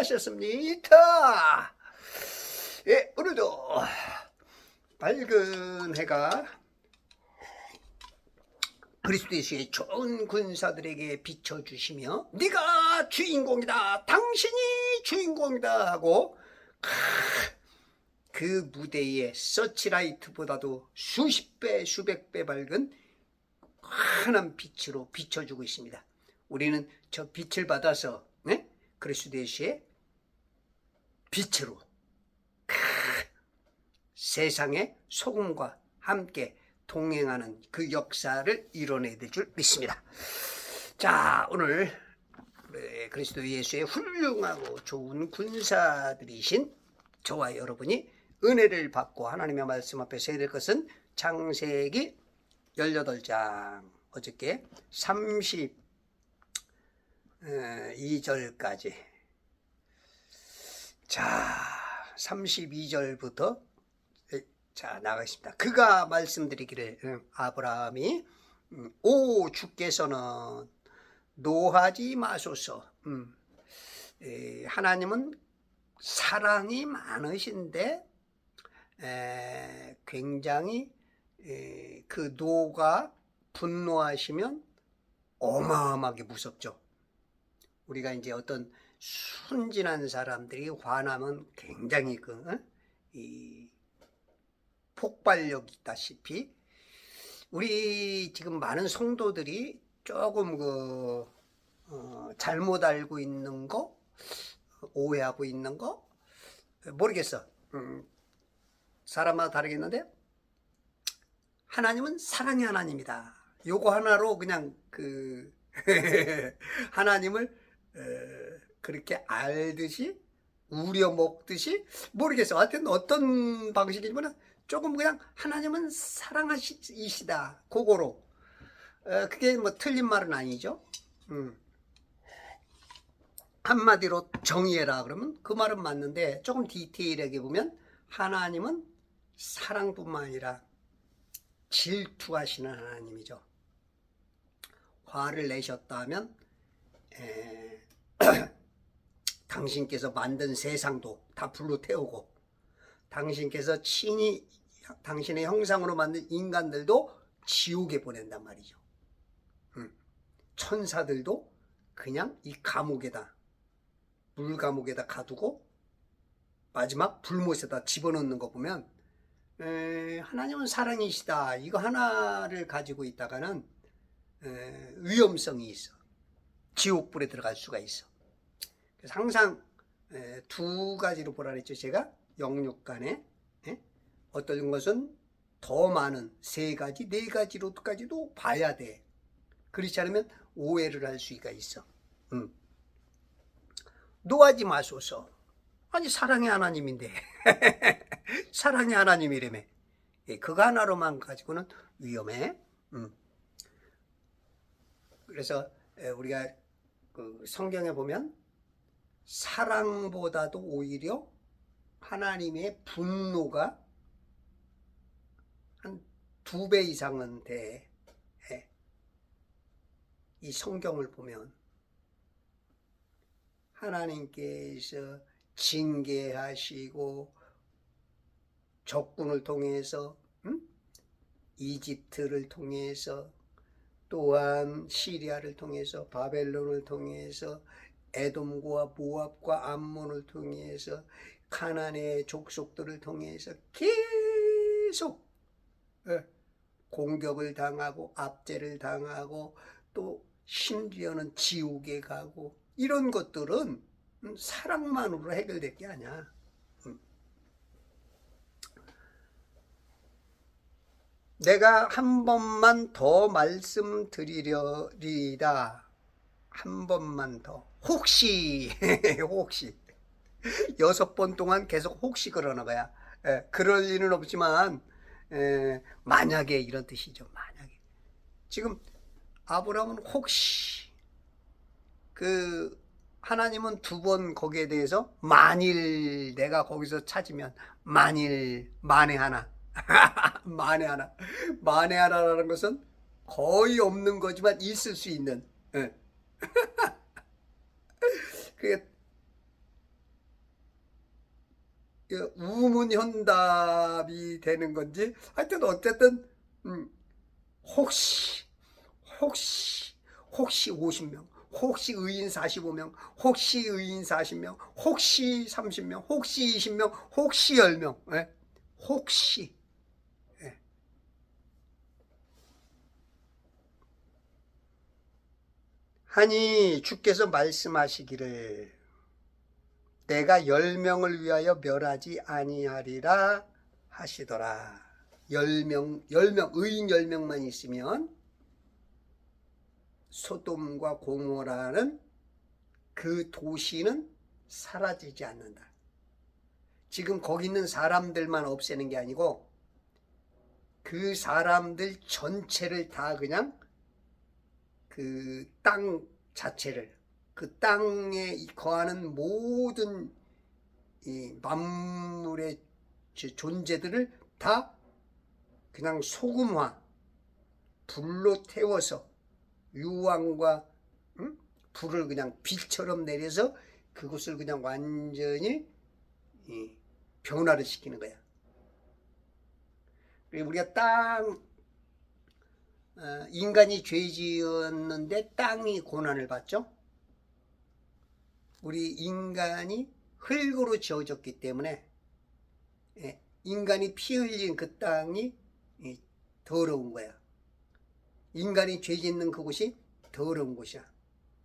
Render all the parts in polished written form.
안녕하셨습니까? 예, 오늘도 밝은 해가 그리스도 예수의 좋은 군사들에게 비춰주시며 네가 주인공이다, 당신이 주인공이다 하고 그 무대에 서치라이트보다도 수십 배 수백 배 밝은 환한 빛으로 비춰주고 있습니다. 우리는 저 빛을 받아서 그리스도 예수의 빛으로 세상의 소금과 함께 동행하는 그 역사를 이뤄내야 될 줄 믿습니다. 자, 오늘 그리스도 예수의 훌륭하고 좋은 군사들이신 저와 여러분이 은혜를 받고 하나님의 말씀 앞에 서야 될 것은 창세기 18장 어저께 32절까지 자 32절부터 자 나가겠습니다. 그가 말씀드리기를 아브라함이 오 주께서는 노하지 마소서. 하나님은 사랑이 많으신데 굉장히 그 노가 분노하시면 어마어마하게 무섭죠. 우리가 이제 어떤 순진한 사람들이 화나면 굉장히 이 폭발력 있다시피 우리 지금 많은 성도들이 조금 잘못 알고 있는 거, 오해하고 있는 거 모르겠어. 사람마다 다르겠는데 하나님은 사랑의 하나님이다. 요거 하나로 그냥 하나님을 그렇게 알듯이 우려먹듯이 모르겠어. 하여튼 어떤 방식이지만 조금 그냥 하나님은 사랑이시다. 그거로 그게 뭐 틀린 말은 아니죠. 한마디로 정의해라 그러면 그 말은 맞는데 조금 디테일하게 보면 하나님은 사랑뿐만 아니라 질투하시는 하나님이죠. 화를 내셨다 하면 당신께서 만든 세상도 다 불로 태우고 당신께서 친히 당신의 형상으로 만든 인간들도 지옥에 보낸단 말이죠. 천사들도 그냥 이 감옥에다 물감옥에다 가두고 마지막 불못에다 집어넣는 거 보면 하나님은 사랑이시다. 이거 하나를 가지고 있다가는 위험성이 있어. 지옥불에 들어갈 수가 있어. 그래서 항상 두 가지로 보라 그랬죠. 제가 영육간에 어떤 것은 더 많은 세 가지, 네 가지로까지도 봐야 돼. 그렇지 않으면 오해를 할 수가 있어. 노하지 마소서. 아니 사랑의 하나님인데 사랑의 하나님이라며. 그거 하나로만 가지고는 위험해. 그래서 우리가 그 성경에 보면 사랑보다도 오히려 하나님의 분노가 한 2배 이상은 돼. 이 성경을 보면 하나님께서 징계하시고 적군을 통해서 이집트를 통해서 또한 시리아를 통해서 바벨론을 통해서 에돔과 모압과 암몬을 통해서 가나안의 족속들을 통해서 계속 공격을 당하고 압제를 당하고 또 심지어는 지옥에 가고 이런 것들은 사랑만으로 해결될 게 아니야. 내가 한 번만 더 말씀드리려리다. 한 번만 더. 혹시 혹시 6번 동안 계속 혹시 그러나 봐야. 그럴 리는 없지만 만약에 이런 뜻이죠. 만약에 지금 아브라함은 혹시 하나님은 2번 거기에 대해서 만일 내가 거기서 찾으면 만일 만에 하나 만에 하나라는 것은 거의 없는 거지만 있을 수 있는 그게 우문현답이 되는 건지 하여튼 어쨌든 혹시 50명, 혹시 의인 45명, 혹시 의인 40명, 혹시 30명, 혹시 20명, 혹시 10명, 예? 혹시. 예. 하니 주께서 말씀하시기를 내가 10명을 위하여 멸하지 아니하리라 하시더라. 10명, 의인 10명만 있으면 소돔과 고모라는 그 도시는 사라지지 않는다. 지금 거기 있는 사람들만 없애는 게 아니고 그 사람들 전체를 다 그냥 그 땅 자체를, 그 땅에 거하는 모든 이 만물의 존재들을 다 그냥 소금화, 불로 태워서 유황과 불을 그냥 빛처럼 내려서 그것을 그냥 완전히 변화를 시키는 거야. 우리가 인간이 죄 지었는데 땅이 고난을 받죠. 우리 인간이 흙으로 지어졌기 때문에 인간이 피 흘린 그 땅이 더러운 거야. 인간이 죄 짓는 그곳이 더러운 곳이야.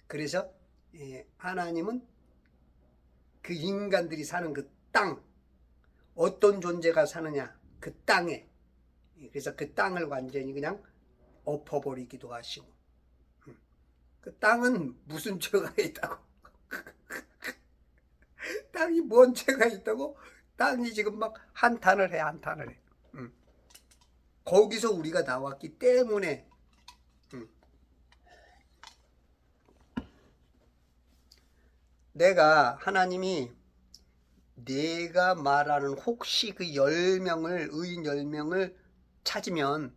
그래서 하나님은 그 인간들이 사는 그 땅, 어떤 존재가 사느냐, 그 땅에, 그래서 그 땅을 완전히 그냥 엎어버리기도 하시고, 그 땅은 무슨 죄가 있다고? 땅이 뭔 죄가 있다고? 땅이 지금 막 한탄을 해. 거기서 우리가 나왔기 때문에 하나님이 내가 말하는 혹시 그 10명을, 의인 10명을 찾으면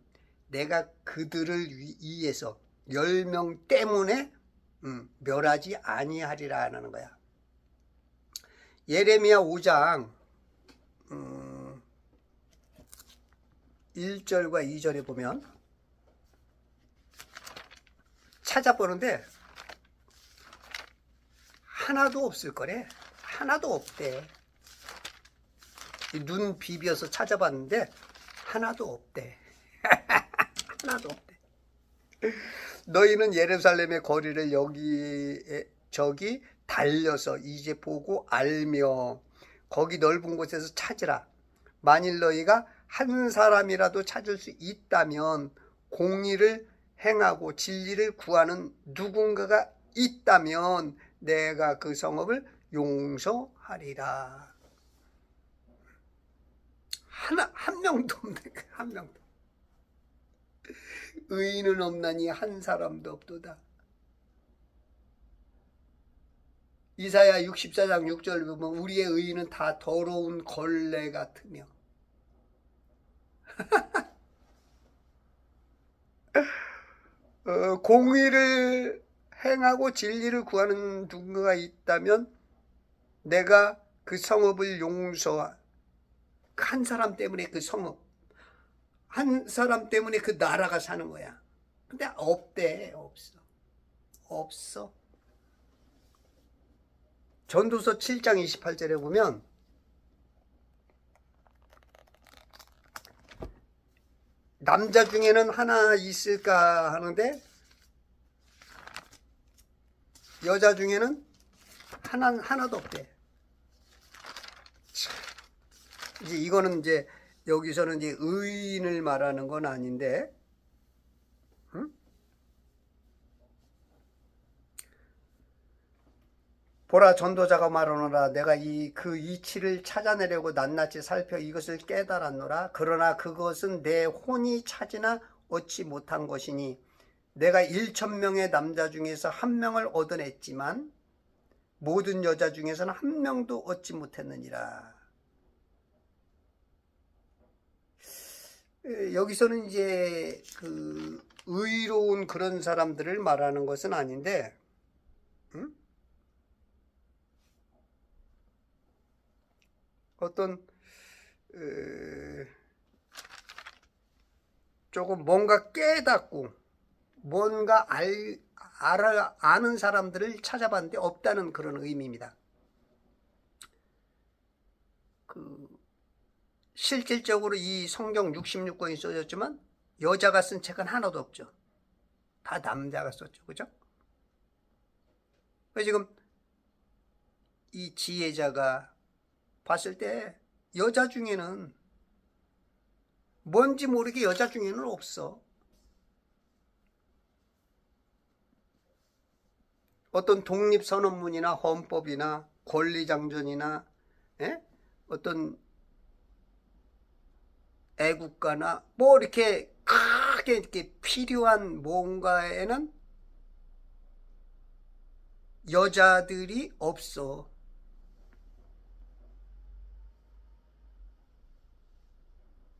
내가 그들을 위해서 10명 때문에 멸하지 아니하리라 하는 거야. 예레미야 5장 1절과 2절에 보면 찾아보는데 하나도 없을 거래. 하나도 없대. 눈 비벼서 찾아봤는데 하나도 없대. 하나도 없대. 너희는 예루살렘의 거리를 저기 달려서 이제 보고 알며 거기 넓은 곳에서 찾으라. 만일 너희가 한 사람이라도 찾을 수 있다면, 공의를 행하고 진리를 구하는 누군가가 있다면 내가 그 성읍을 용서하리라. 한 명도 없네. 한 명도. 의인은 없나니 한 사람도 없도다. 이사야 64장 6절 보면 우리의 의인은 다 더러운 걸레 같으며 공의를 행하고 진리를 구하는 누군가가 있다면 내가 그 성읍을 한 사람 때문에 그 성읍, 한 사람 때문에 그 나라가 사는 거야. 근데 없대. 없어. 전도서 7장 28절에 보면 남자 중에는 하나 있을까 하는데 여자 중에는 하나도 없대. 이제 이거는 이제 여기서는 이제 의인을 말하는 건 아닌데, 보라, 전도자가 말하노라. 내가 그 이치를 찾아내려고 낱낱이 살펴 이것을 깨달았노라. 그러나 그것은 내 혼이 찾으나 얻지 못한 것이니 내가 1,000명의 남자 중에서 1명을 얻어냈지만 모든 여자 중에서는 1명도 얻지 못했느니라. 여기서는 이제 그 의로운 그런 사람들을 말하는 것은 아닌데, 어떤 조금 뭔가 깨닫고 뭔가 아는 사람들을 찾아봤는데 없다는 그런 의미입니다. 실질적으로 이 성경 66권이 써졌지만 여자가 쓴 책은 하나도 없죠. 다 남자가 썼죠. 그죠? 그래서 지금 이 지혜자가 봤을 때 여자 중에는 뭔지 모르게 여자 중에는 없어. 어떤 독립선언문이나 헌법이나 권리장전이나 어떤 애국가나 뭐 이렇게 크게 이렇게 필요한 뭔가에는 여자들이 없어.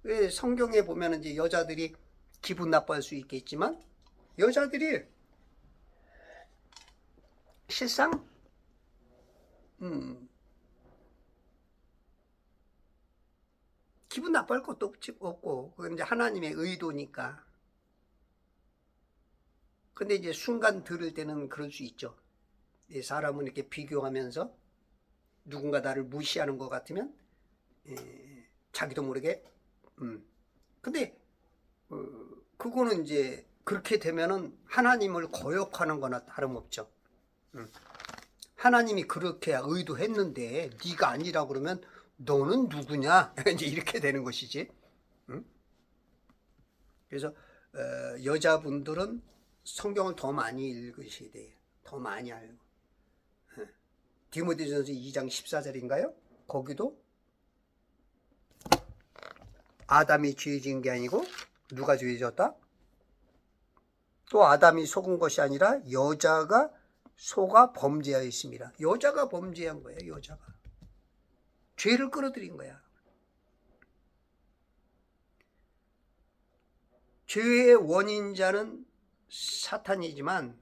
왜 성경에 보면 이제 여자들이 기분 나빠할 수 있겠지만 여자들이 실상 기분 나빠할 것도 없고 그건 이제 하나님의 의도니까. 근데 이제 순간 들을 때는 그럴 수 있죠. 사람은 이렇게 비교하면서 누군가 나를 무시하는 것 같으면 자기도 모르게 근데 그거는 이제 그렇게 되면은 하나님을 거역하는 거나 다름없죠. 하나님이 그렇게 의도했는데 네가 아니라 그러면 너는 누구냐? 이제 이렇게 되는 것이지. 그래서 여자분들은 성경을 더 많이 읽으셔야 돼요. 더 많이 알고. 디모데전서 2장 14절인가요? 거기도 아담이 죄 지은 게 아니고 누가 죄 지었다? 또 아담이 속은 것이 아니라 여자가 속아 범죄하였습니다. 여자가 범죄한 거예요. 여자가 죄를 끌어들인 거야. 죄의 원인자는 사탄이지만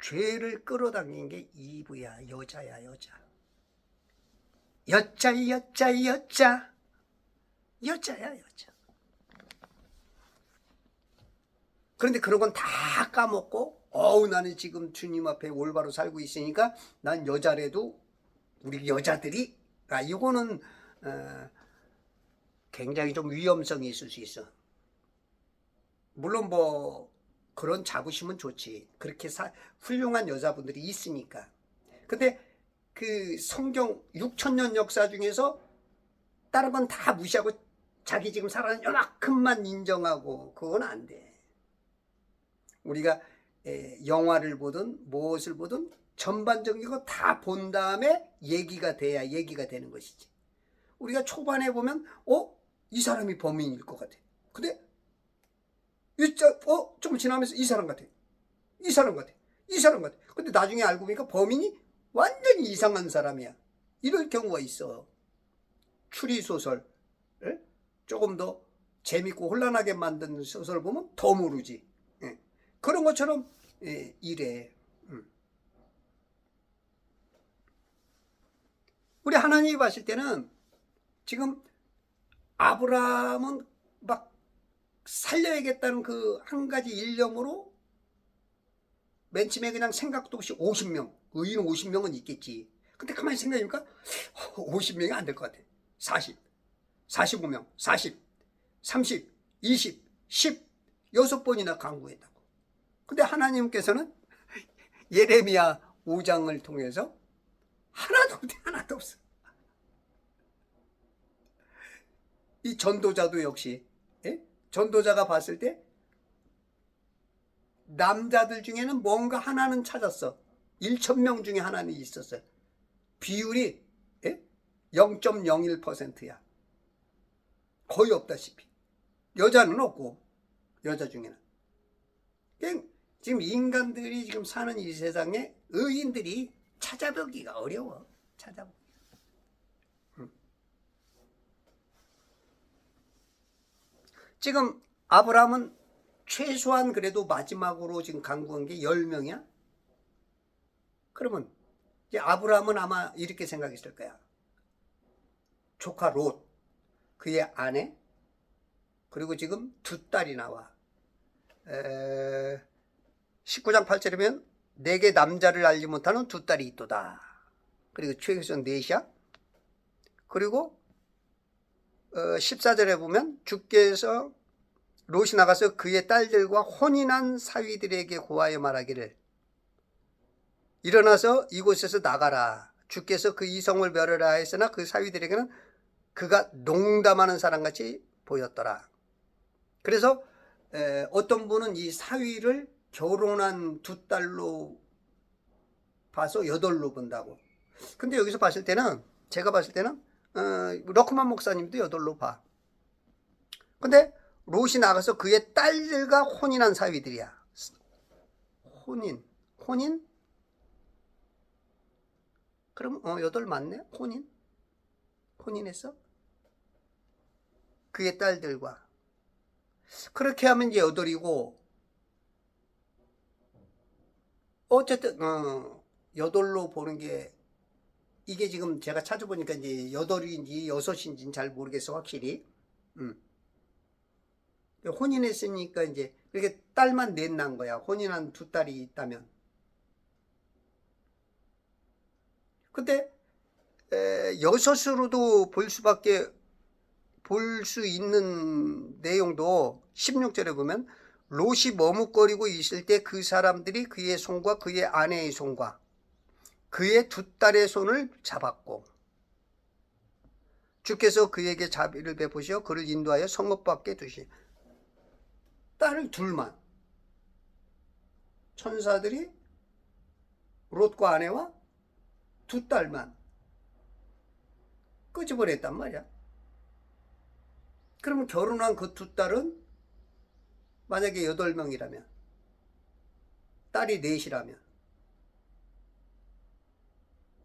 죄를 끌어당긴 게 이브야. 여자야. 여자야. 그런데 그런 건 다 까먹고 나는 지금 주님 앞에 올바로 살고 있으니까 난 여자래도 우리 여자들이 이거는 굉장히 좀 위험성이 있을 수 있어. 물론 뭐 그런 자부심은 좋지. 그렇게 훌륭한 여자분들이 있으니까. 근데 그 성경 6,000년 역사 중에서 다른 건 다 무시하고 자기 지금 살아는 요만큼만 인정하고 그건 안 돼. 우리가 영화를 보든 무엇을 보든 전반적인 거 다 본 다음에 얘기가 돼야 얘기가 되는 것이지. 우리가 초반에 보면 이 사람이 범인일 것 같아. 근데 좀 지나면서 이 사람 같아. 근데 나중에 알고 보니까 범인이 완전히 이상한 사람이야. 이럴 경우가 있어. 추리소설 조금 더 재밌고 혼란하게 만든 소설 보면 더 모르지. 그런 것처럼 이래. 우리 하나님이 봤을 때는 지금 아브라함은 막 살려야겠다는 그 한 가지 일념으로 맨 처음에 그냥 생각도 없이 50명, 의인 50명은 있겠지. 근데 가만히 생각해보니까 50명이 안 될 것 같아. 40, 45명, 40, 30, 20, 10, 6번이나 강구했다고. 근데 하나님께서는 예레미야 5장을 통해서 하나도 없어. 이 전도자도 역시 전도자가 봤을 때 남자들 중에는 뭔가 하나는 찾았어. 1,000명 중에 하나는 있었어요. 비율이 0.01%야. 거의 없다시피. 여자는 없고, 여자 중에는. 지금 인간들이 지금 사는 이 세상에 의인들이 찾아보기가 어려워. 지금 아브라함은 최소한 그래도 마지막으로 지금 강구한 게 10명이야? 그러면 이제 아브라함은 아마 이렇게 생각했을 거야. 조카 롯, 그의 아내, 그리고 지금 두 딸이 나와. 19장 8절이면 내게 남자를 알지 못하는 두 딸이 있도다. 그리고 최소한 넷이야. 그리고 14절에 보면 주께서 롯이 나가서 그의 딸들과 혼인한 사위들에게 고하여 말하기를 일어나서 이곳에서 나가라. 주께서 그 이성을 멸하라 했으나 그 사위들에게는 그가 농담하는 사람같이 보였더라. 그래서 어떤 분은 이 사위를 결혼한 두 딸로 봐서 8로 본다고. 근데 여기서 봤을 때는, 제가 봤을 때는 러크만 목사님도 8로 봐. 근데 롯이 나가서 그의 딸들과 혼인한 사위들이야. 혼인? 그럼 8 맞네? 혼인했어? 그의 딸들과. 그렇게 하면 이제 8이고, 어쨌든 8로 보는 게, 이게 지금 제가 찾아보니까 이제 8인지 6인지는 잘 모르겠어 확실히. 혼인했으니까 이제 이렇게 딸만 넷 난 거야. 혼인한 두 딸이 있다면. 근데 6으로도 볼 수 있는 내용도 16절에 보면 롯이 머뭇거리고 있을 때 그 사람들이 그의 손과 그의 아내의 손과 그의 두 딸의 손을 잡았고 주께서 그에게 자비를 베푸시어 그를 인도하여 성읍 밖에 두시. 딸을 둘만, 천사들이 롯과 아내와 두 딸만 끄집어냈단 말이야. 그러면 결혼한 그 두 딸은 만약에 8명이라면, 딸이 4이라면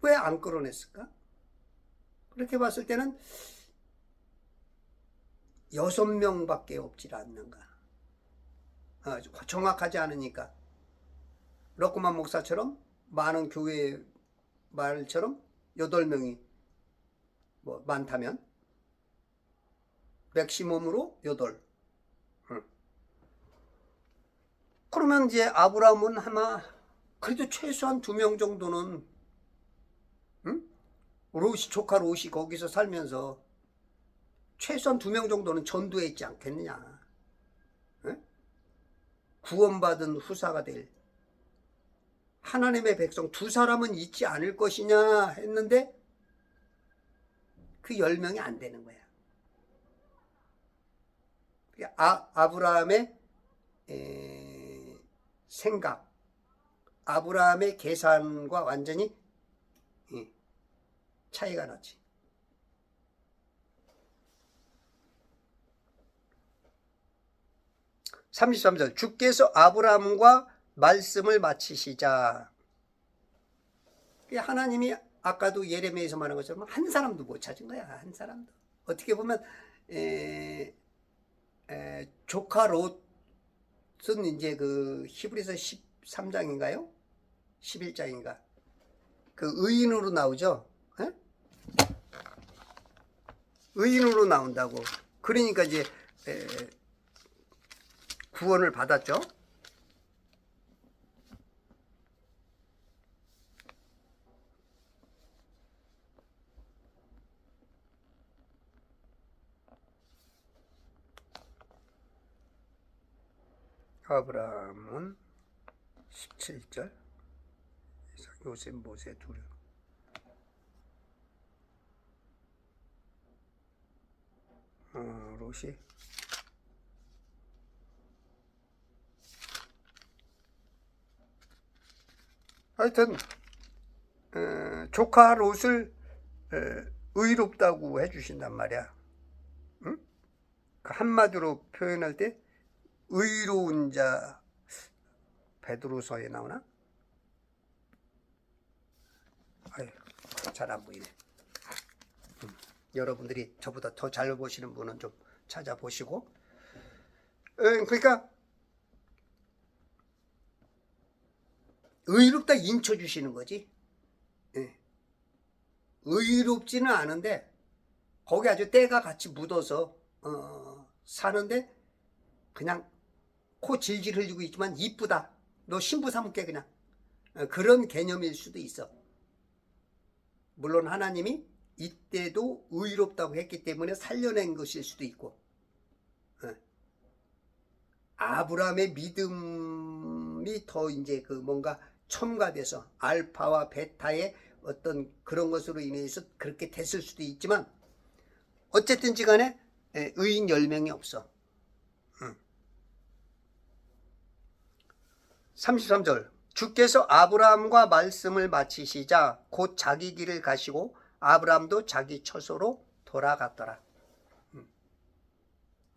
왜 안 끌어냈을까? 그렇게 봤을 때는 6명밖에 없질 않는가. 정확하지 않으니까 러크만 목사처럼 많은 교회 말처럼 8명이 뭐 많다면 맥시멈으로 8. 그러면 이제 아브라함은 아마 그래도 최소한 2명 정도는 조카 롯이 거기서 살면서 최소한 2명 정도는 전도했지 않겠느냐. 구원받은 후사가 될 하나님의 백성 2사람은 있지 않을 것이냐 했는데 그 10명이 안 되는 거야. 아브라함의 생각, 아브라함의 계산과 완전히 차이가 나지. (33절) 주께서 아브라함과 말씀을 마치시자. 하나님이 아까도 예레미야에서 말한 것처럼 한 사람도 못 찾은 거야. 한 사람도. 어떻게 보면 조카 롯은 이제 그 히브리서 13장인가요? 11장인가? 그 의인으로 나오죠. 에? 의인으로 나온다고. 그러니까 이제 구원을 받았죠. 아브라함은 17절 요셉 모세 둘이 롯이 하여튼 조카 롯을 의롭다고 해주신단 말이야. 응? 그 한마디로 표현할 때 의로운 자, 베드로서에 나오나? 아유, 잘 안 보이네. 여러분들이 저보다 더 잘 보시는 분은 좀 찾아보시고. 그러니까 의롭다 인쳐주시는 거지. 의롭지는 않은데 거기 아주 때가 같이 묻어서 사는데 그냥 코 질질 흘리고 있지만 이쁘다. 너 신부 삼을게 그냥. 그런 개념일 수도 있어. 물론 하나님이 이때도 의롭다고 했기 때문에 살려낸 것일 수도 있고, 아브라함의 믿음이 더 이제 그 뭔가 첨가돼서 알파와 베타의 어떤 그런 것으로 인해서 그렇게 됐을 수도 있지만, 어쨌든지 간에 의인 10명이 없어. 33절 주께서 아브라함과 말씀을 마치시자 곧 자기 길을 가시고 아브라함도 자기 처소로 돌아갔더라.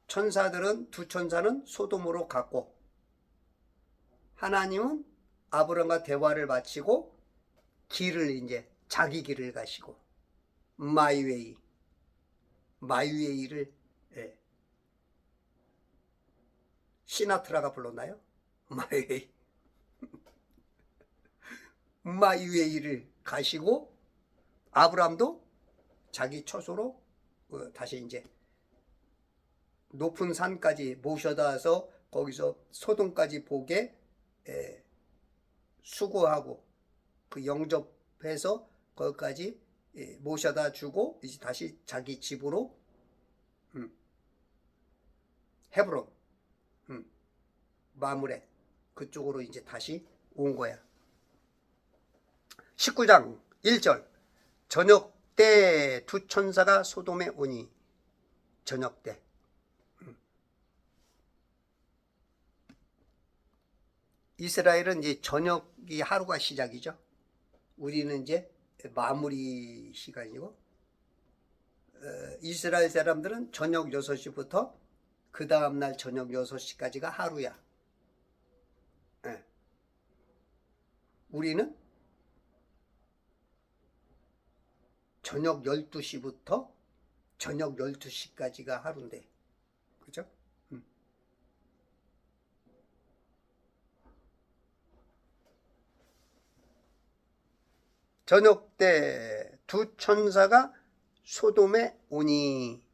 천사들은 두 천사는 소돔으로 갔고 하나님은 아브라함과 대화를 마치고 길을 이제 자기 길을 가시고 마이웨이를 시나트라가 불렀나요? 마이웨이를 가시고 아브라함도 자기 처소로 다시 이제 높은 산까지 모셔다 와서 거기서 소돔까지 보게 수고하고 그 영접해서 거기까지 모셔다 주고 이제 다시 자기 집으로 헤브론 마므레 그쪽으로 이제 다시 온 거야. 19장 1절 저녁 때 두 천사가 소돔에 오니 저녁 때 이스라엘은 이제 저녁이 하루가 시작이죠. 우리는 이제 마무리 시간이고 이스라엘 사람들은 저녁 6시부터 그 다음날 저녁 6시까지가 하루야. 우리는 저녁 12시부터 저녁 12시까지가 하루인데 그죠? 저녁 때 두 천사가 소돔에 오니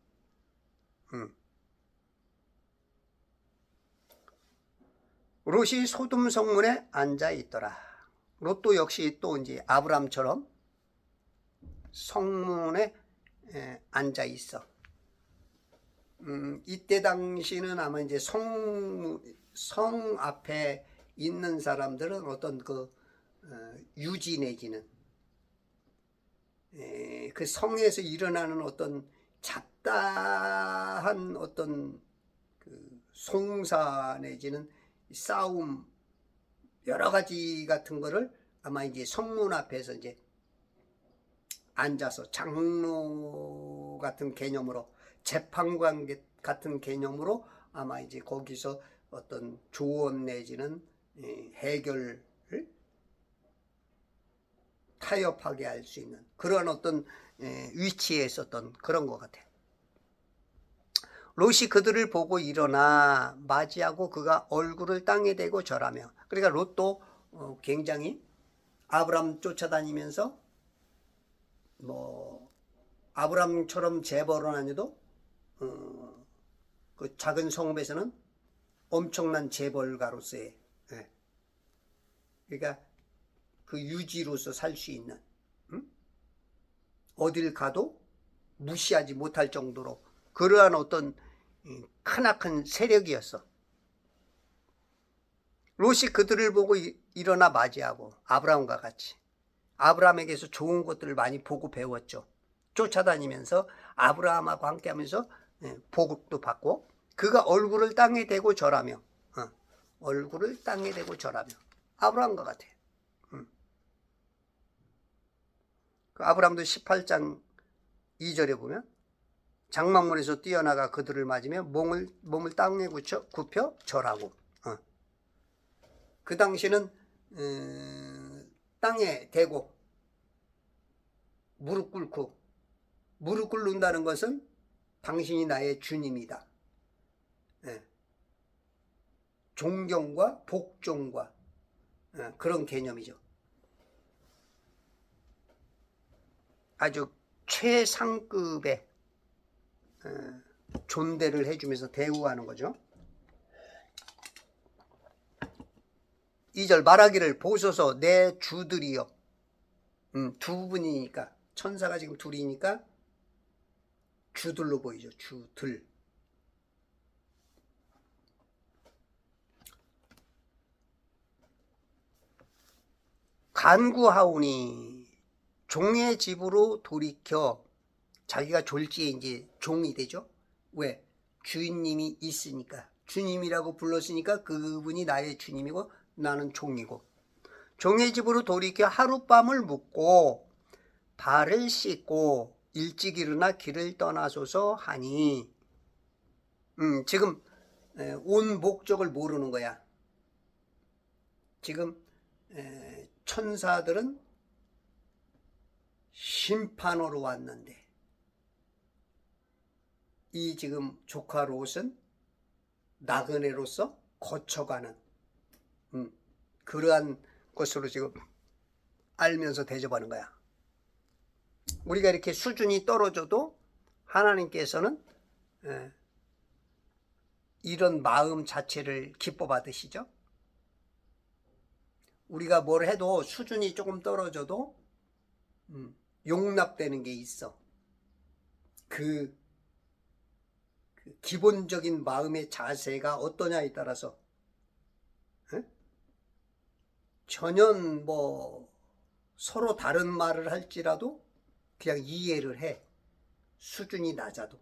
롯이 소돔 성문에 앉아 있더라. 롯도 역시 또 이제 아브람처럼 성문에 앉아 있어. 이때 당시는 아마 이제 성 앞에 있는 사람들은 어떤 그 유지 내지는 그 성에서 일어나는 어떤 잡다한 어떤 그 송사 내지는 싸움 여러 가지 같은 거를 아마 이제 성문 앞에서 이제 앉아서 장로 같은 개념으로 재판관 같은 개념으로 아마 이제 거기서 어떤 조언 내지는 해결을 타협하게 할 수 있는 그런 어떤 위치에 있었던 그런 것 같아요. 롯이 그들을 보고 일어나 맞이하고 그가 얼굴을 땅에 대고 절하며 그러니까 롯도 굉장히 아브람 쫓아다니면서 뭐 아브람처럼 재벌은 아니도 그 작은 성읍에서는 엄청난 재벌가로서의 그러니까 그 유지로서 살 수 있는 어딜 가도 무시하지 못할 정도로 그러한 어떤 크나큰 세력이었어. 롯이 그들을 보고 일어나 맞이하고 아브라함과 같이 아브라함에게서 좋은 것들을 많이 보고 배웠죠. 쫓아다니면서 아브라함하고 함께하면서 보급도 받고 그가 얼굴을 땅에 대고 절하며 얼굴을 땅에 대고 절하며 아브라함과 같아요. 그 아브라함도 18장 2절에 보면 장막문에서 뛰어나가 그들을 맞으며 몸을 땅에 굽혀 절하고 그 당시는 땅에 대고 무릎 꿇는다는 것은 당신이 나의 주님이다. 존경과 복종과 그런 개념이죠. 아주 최상급의 존대를 해주면서 대우하는 거죠. 2절 말하기를 보소서 내 주들이여. 두 분이니까 천사가 지금 둘이니까 주들로 보이죠. 주들. 간구하오니 종의 집으로 돌이켜. 자기가 졸지에 이제 종이 되죠. 왜? 주인님이 있으니까. 주님이라고 불렀으니까 그분이 나의 주님이고 나는 종이고. 종의 집으로 돌이켜 하룻밤을 묵고 발을 씻고 일찍 일어나 길을 떠나소서 하니. 지금 온 목적을 모르는 거야. 지금 천사들은 심판으로 왔는데 이 지금 조카 롯은 나그네로서 거쳐가는 그러한 것으로 지금 알면서 대접하는 거야. 우리가 이렇게 수준이 떨어져도 하나님께서는 이런 마음 자체를 기뻐 받으시죠. 우리가 뭘 해도 수준이 조금 떨어져도 용납되는 게 있어. 그 기본적인 마음의 자세가 어떠냐에 따라서 전혀 뭐 서로 다른 말을 할지라도 그냥 이해를 해. 수준이 낮아도.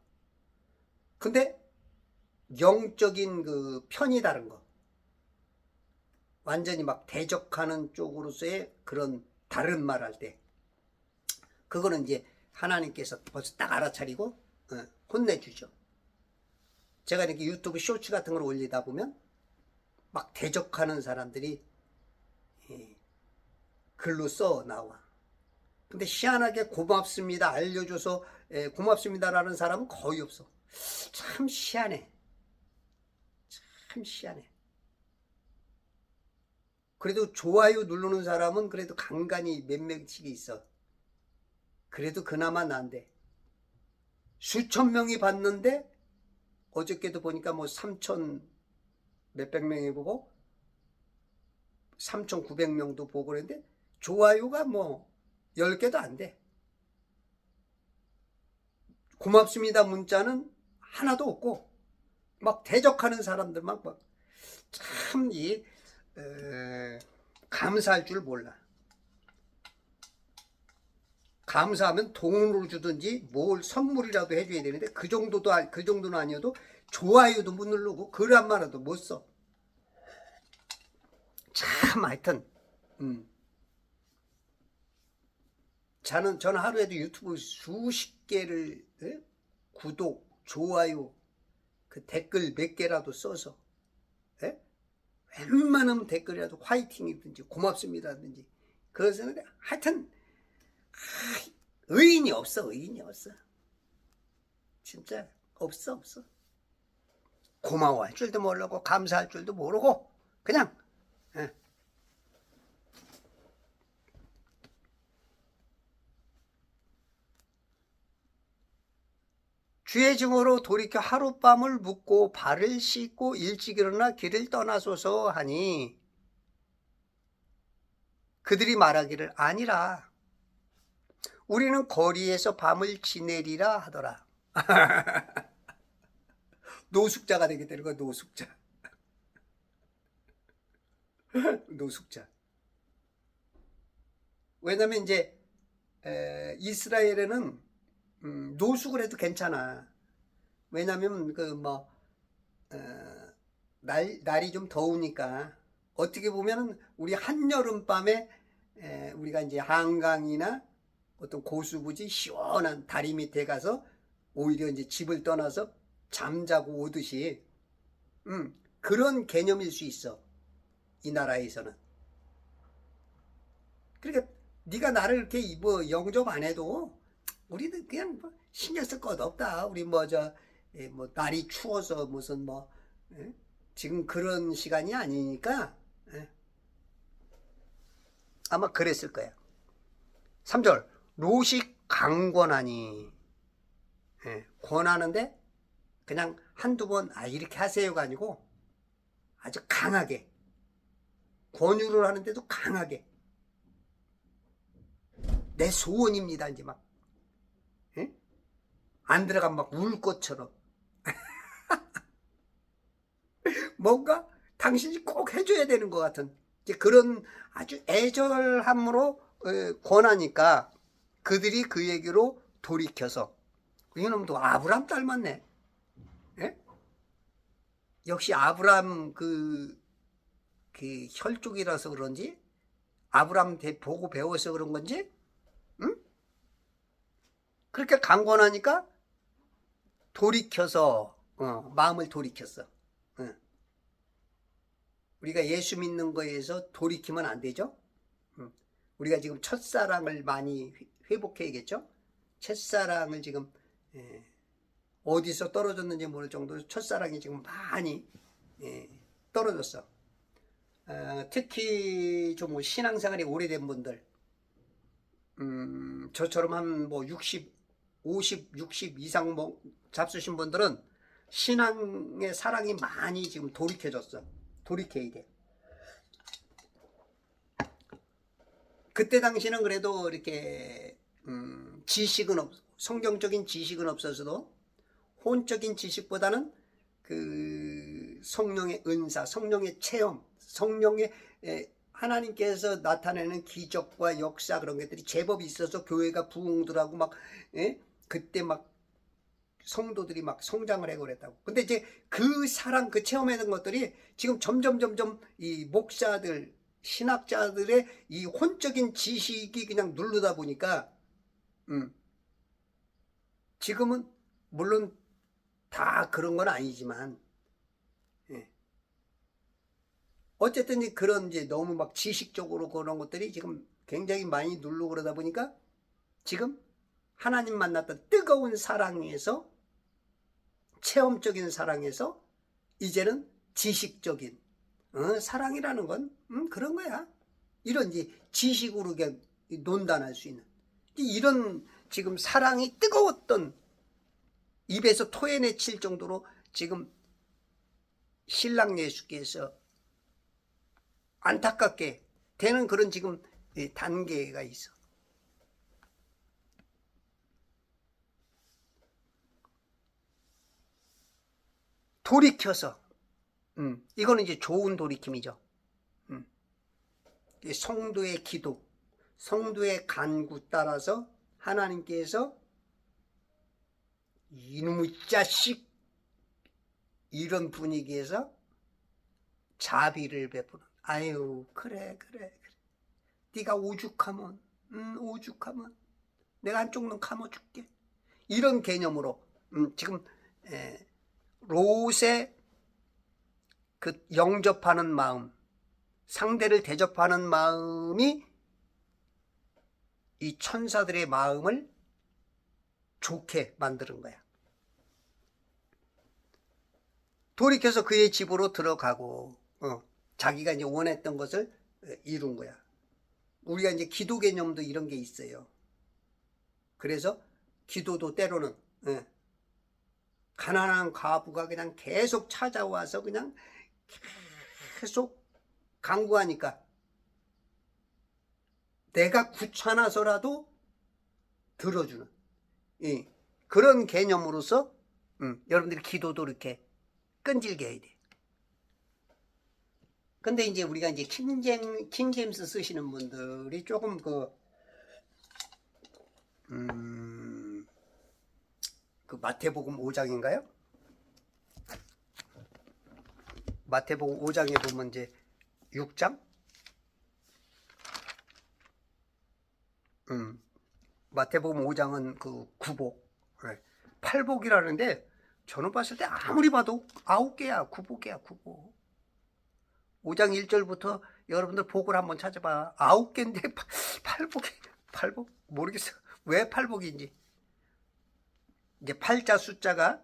근데 영적인 그 편이 다른 거, 완전히 막 대적하는 쪽으로서의 그런 다른 말 할 때, 그거는 이제 하나님께서 벌써 딱 알아차리고 혼내주죠. 제가 이렇게 유튜브 쇼츠 같은 걸 올리다 보면 막 대적하는 사람들이 글로 써 나와. 근데 희한하게 고맙습니다 알려줘서 고맙습니다라는 사람은 거의 없어. 참 희한해. 참 희한해. 그래도 좋아요 누르는 사람은 그래도 간간히 몇 명씩 있어. 그래도 그나마 난데. 수천 명이 봤는데 어저께도 보니까 뭐 3천 몇백 명이 보고 3,900명도 보고 그랬는데 좋아요가 뭐 10개도 안 돼. 고맙습니다 문자는 하나도 없고 막 대적하는 사람들만 막 참 감사할 줄 몰라. 감사하면 돈으로 주든지 뭘 선물이라도 해줘야 되는데 그 정도는 아니어도 좋아요도 못 누르고 글 한마디도 못 써. 참 하여튼 저는 하루에도 유튜브 수십 개를 구독, 좋아요, 그 댓글 몇 개라도 써서 웬만하면 댓글이라도 화이팅이든지 고맙습니다든지 그래서 하여튼 의인이 없어. 진짜 없어. 고마워할 줄도 모르고 감사할 줄도 모르고 그냥 주의 증오로 돌이켜 하룻밤을 묵고 발을 씻고 일찍 일어나 길을 떠나소서 하니 그들이 말하기를 아니라 우리는 거리에서 밤을 지내리라 하더라. 노숙자가 되게 되는 거야. 노숙자. 왜냐면 이제 이스라엘에는 노숙을 해도 괜찮아. 왜냐면 날이 좀 더우니까 어떻게 보면은 우리 한여름밤에 우리가 이제 한강이나 어떤 고수부지 시원한 다리 밑에 가서 오히려 이제 집을 떠나서 잠자고 오듯이 그런 개념일 수 있어. 이 나라에서는. 그러니까 네가 나를 이렇게 영접 안 해도 우리는 그냥 신경 쓸 것 없다. 우리 날이 추워서 무슨 지금 그런 시간이 아니니까 아마 그랬을 거야. 3절 롯이 강권하니 권하는데 그냥 한두 번 이렇게 하세요가 아니고 아주 강하게 권유를 하는데도 강하게 내 소원입니다. 이제 막 안 들어가면 막 울 것처럼 뭔가 당신이 꼭 해줘야 되는 것 같은 그런 아주 애절함으로 권하니까 그들이 그 얘기로 돌이켜서 이놈도 아브람 닮았네. 예? 역시 아브람 그 혈족이라서 그런지 아브람 보고 배워서 그런 건지 응? 그렇게 강권하니까 돌이켜서 마음을 돌이켰어. 우리가 예수 믿는 거에서 돌이키면 안 되죠. 우리가 지금 첫사랑을 많이 회복해야겠죠. 첫사랑을 지금 어디서 떨어졌는지 모를 정도로 첫사랑이 지금 많이 떨어졌어. 특히 좀 신앙생활이 오래된 분들, 저처럼 한 뭐 60, 50, 60 이상 뭐 잡수신 분들은 신앙의 사랑이 많이 지금 돌이켜졌어. 돌이켜야 돼. 그때 당시는 그래도 이렇게 지식은 성경적인 지식은 없어서도 혼적인 지식보다는 그 성령의 은사, 성령의 체험, 성령의 하나님께서 나타내는 기적과 역사 그런 것들이 제법 있어서 교회가 부흥들하고 막 그때 막 성도들이 막 성장을 해고 그랬다고. 근데 이제 그 사랑, 그 체험했던 것들이 지금 점점 이 목사들, 신학자들의 이 혼적인 지식이 그냥 누르다 보니까 지금은 물론 다 그런 건 아니지만 어쨌든 이제 그런 이제 너무 막 지식적으로 그런 것들이 지금 굉장히 많이 누르고 그러다 보니까 지금 하나님 만났던 뜨거운 사랑에서 체험적인 사랑에서 이제는 지식적인 사랑이라는 건 그런 거야. 이런 이제 지식으로 그냥 논단할 수 있는 이런 지금 사랑이 뜨거웠던 입에서 토해내칠 정도로 지금 신랑 예수께서 안타깝게 되는 그런 지금 단계가 있어. 돌이켜서 이거는 이제 좋은 돌이킴이죠. 성도의 기도, 성도의 간구 따라서 하나님께서 이놈의 자식 이런 분위기에서 자비를 베푸는 아유 그래 네가 오죽하면 오죽하면 내가 한쪽 눈 감아줄게 이런 개념으로 지금 롯의 그 영접하는 마음, 상대를 대접하는 마음이 이 천사들의 마음을 좋게 만드는 거야. 돌이켜서 그의 집으로 들어가고 자기가 이제 원했던 것을 이룬 거야. 우리가 이제 기도 개념도 이런 게 있어요. 그래서 기도도 때로는 가난한 과부가 그냥 계속 찾아와서 그냥 계속 간구하니까 내가 귀찮아서라도 들어주는 그런 개념으로서 여러분들이 기도도 이렇게 끈질게 해야 돼. 근데 이제 우리가 이제 킹제임스 쓰시는 분들이 조금 그 마태복음 5장인가요? 마태복음 5장에 보면 이제 6장? 마태복음 5장은 그 구복, 팔복이라는데 저는 봤을 때 아무리 봐도 9개야, 구복이야, 구복. 5장 1절부터 여러분들 복을 한번 찾아봐. 9개인데 팔복? 모르겠어. 왜 팔복인지. 이제 팔자 숫자가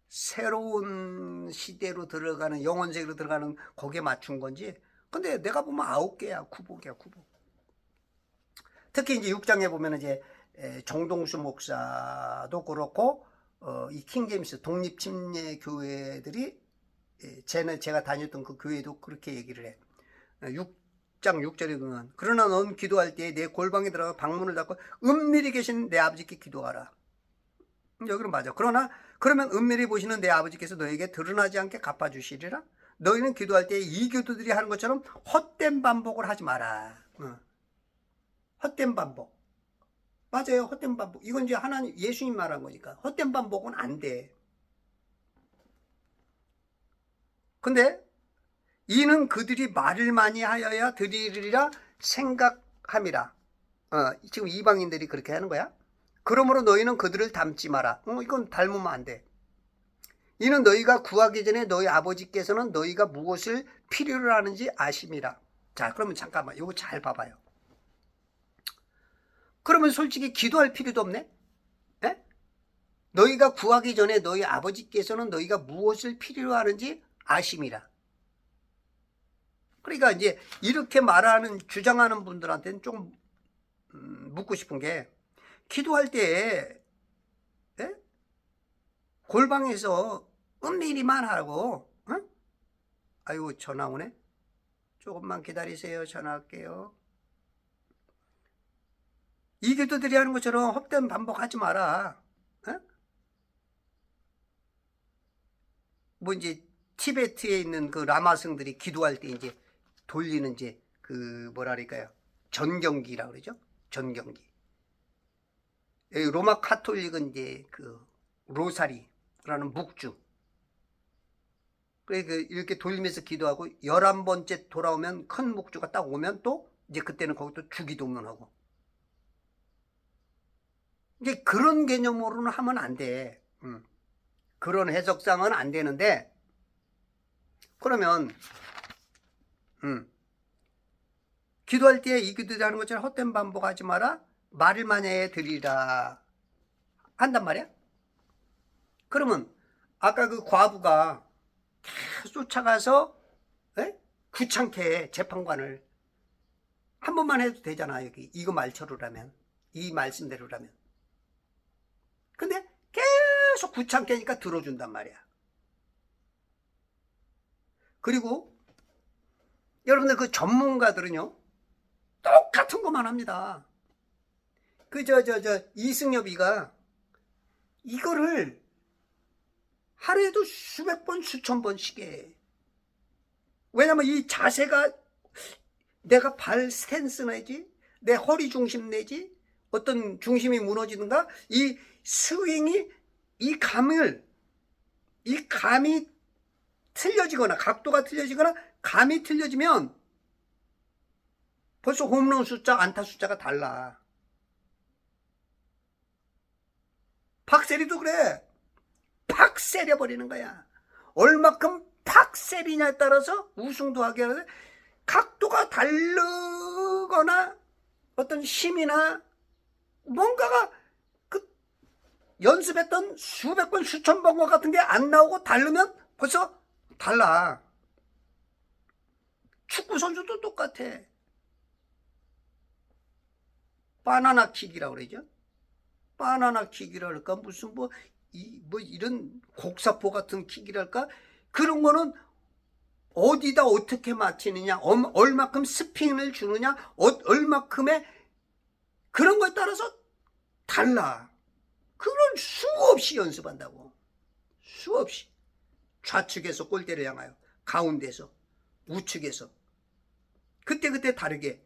새로운 시대로 들어가는 영혼세계로 들어가는 거기에 맞춘 건지. 근데 내가 보면 9개야, 구복이야, 구복. 특히 이제 6장에 보면 이제 정동수 목사도 그렇고 이 킹제임스 독립침례 교회들이 제가 다녔던 그 교회도 그렇게 얘기를 해. 6장 6절에 보면 그러나 넌 기도할 때 내 골방에 들어가 방문을 닫고 은밀히 계신 내 아버지께 기도하라. 여기는 맞아. 그러면 은밀히 보시는 내 아버지께서 너에게 드러나지 않게 갚아주시리라. 너희는 기도할 때 이 교도들이 하는 것처럼 헛된 반복을 하지 마라. 헛된 반복. 맞아요. 헛된 반복. 이건 이제 하나님 예수님 말한 거니까 헛된 반복은 안 돼. 근데 이는 그들이 말을 많이 하여야 드리리라 생각함이라. 지금 이방인들이 그렇게 하는 거야. 그러므로 너희는 그들을 닮지 마라. 이건 닮으면 안 돼. 이는 너희가 구하기 전에 너희 아버지께서는 너희가 무엇을 필요로 하는지 아심이라. 자, 그러면 잠깐만 이거 잘 봐봐요. 그러면 솔직히 기도할 필요도 없네? 에? 너희가 구하기 전에 너희 아버지께서는 너희가 무엇을 필요로 하는지 아심이라. 그러니까 이제 이렇게 주장하는 분들한테는 좀 묻고 싶은 게, 기도할 때 골방에서 은밀히만 하고, 아이고 전화 오네. 조금만 기다리세요. 전화할게요. 이 기도들이 하는 것처럼 헛된 반복하지 마라. 뭐 이제 티베트에 있는 그 라마승들이 기도할 때 이제 돌리는 이제 그 뭐랄까요, 전경기라고 그러죠. 전경기. 로마 카톨릭은 이제 그 로사리라는 묵주. 그러니까 이렇게 돌리면서 기도하고 11번째 돌아오면 큰 묵주가 딱 오면 또 이제 그때는 거기 또 주기도문하고. 이제 그런 개념으로는 하면 안 돼. 그런 해석상은 안 되는데, 그러면 기도할 때 이 기도를 하는 것처럼 헛된 반복하지 마라. 말을 만에 드리라 한단 말이야. 그러면 아까 그 과부가 계속 쫓아가서 귀찮게 재판관을 한 번만 해도 되잖아. 여기 이거 말처로라면, 이 말씀대로라면. 근데 계속 귀찮게 하니까 들어준단 말이야. 그리고 여러분들 그 전문가들은요 똑같은 것만 합니다. 그 이승엽이가 이거를 하루에도 수백 번 수천 번씩 해. 왜냐면 이 자세가, 내가 발 스탠스 내지 내 허리 중심 내지 어떤 중심이 무너지는가, 이 스윙이, 이 감이 틀려지거나 각도가 틀려지거나 감이 틀려지면 벌써 홈런 숫자, 안타 숫자가 달라. 박세리도 그래. 팍 세려버리는 거야. 얼마큼 팍 세리냐에 따라서 우승도 하게 하는데, 각도가 다르거나 어떤 힘이나 뭔가가 그 연습했던 수백 번 수천 번과 같은 게 안 나오고 다르면 벌써 달라. 축구 선수도 똑같아. 바나나 킥이라고 그러죠. 바나나 킥이랄까, 무슨 뭐 이런 곡사포 같은 킥이랄까, 그런 거는 어디다 어떻게 맞히느냐, 얼마큼 스핀을 주느냐, 얼마큼의 그런 거에 따라서 달라. 그걸 수없이 연습한다고. 수없이. 좌측에서 골대를 향하여, 가운데서, 우측에서. 그때 다르게.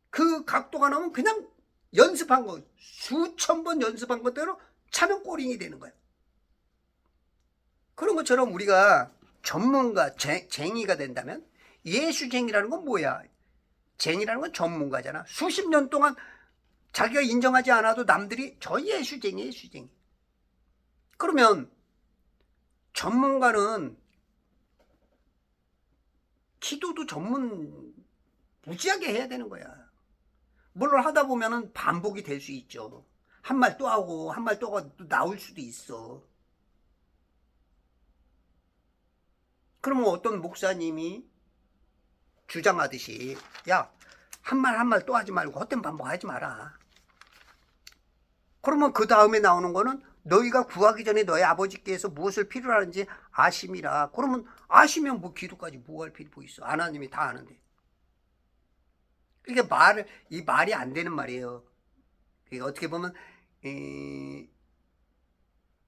그 각도가 나오면 그냥 연습한 거, 수천 번 연습한 것대로 차면 골인이 되는 거야. 그런 것처럼 우리가 전문가, 쟁이가 된다면, 예수쟁이라는 건 뭐야? 쟁이라는 건 전문가잖아. 수십 년 동안 자기가 인정하지 않아도 남들이 저 예수쟁이. 그러면 전문가는 기도도 무지하게 해야 되는 거야. 물론 하다 보면은 반복이 될 수 있죠. 한 말 또 하고 한 말 또 하고 또 나올 수도 있어. 그러면 어떤 목사님이 주장하듯이, 야, 한 말 또 하지 말고 헛된 반복하지 마라. 그러면 그 다음에 나오는 거는 너희가 구하기 전에 너희 아버지께서 무엇을 필요로 하는지 아심이라. 그러면 아시면 뭐 기도까지 뭐 할 필요 뭐 있어. 하나님이 다 아는데. 그러니까 이 말이 안 되는 말이에요. 그러니까 어떻게 보면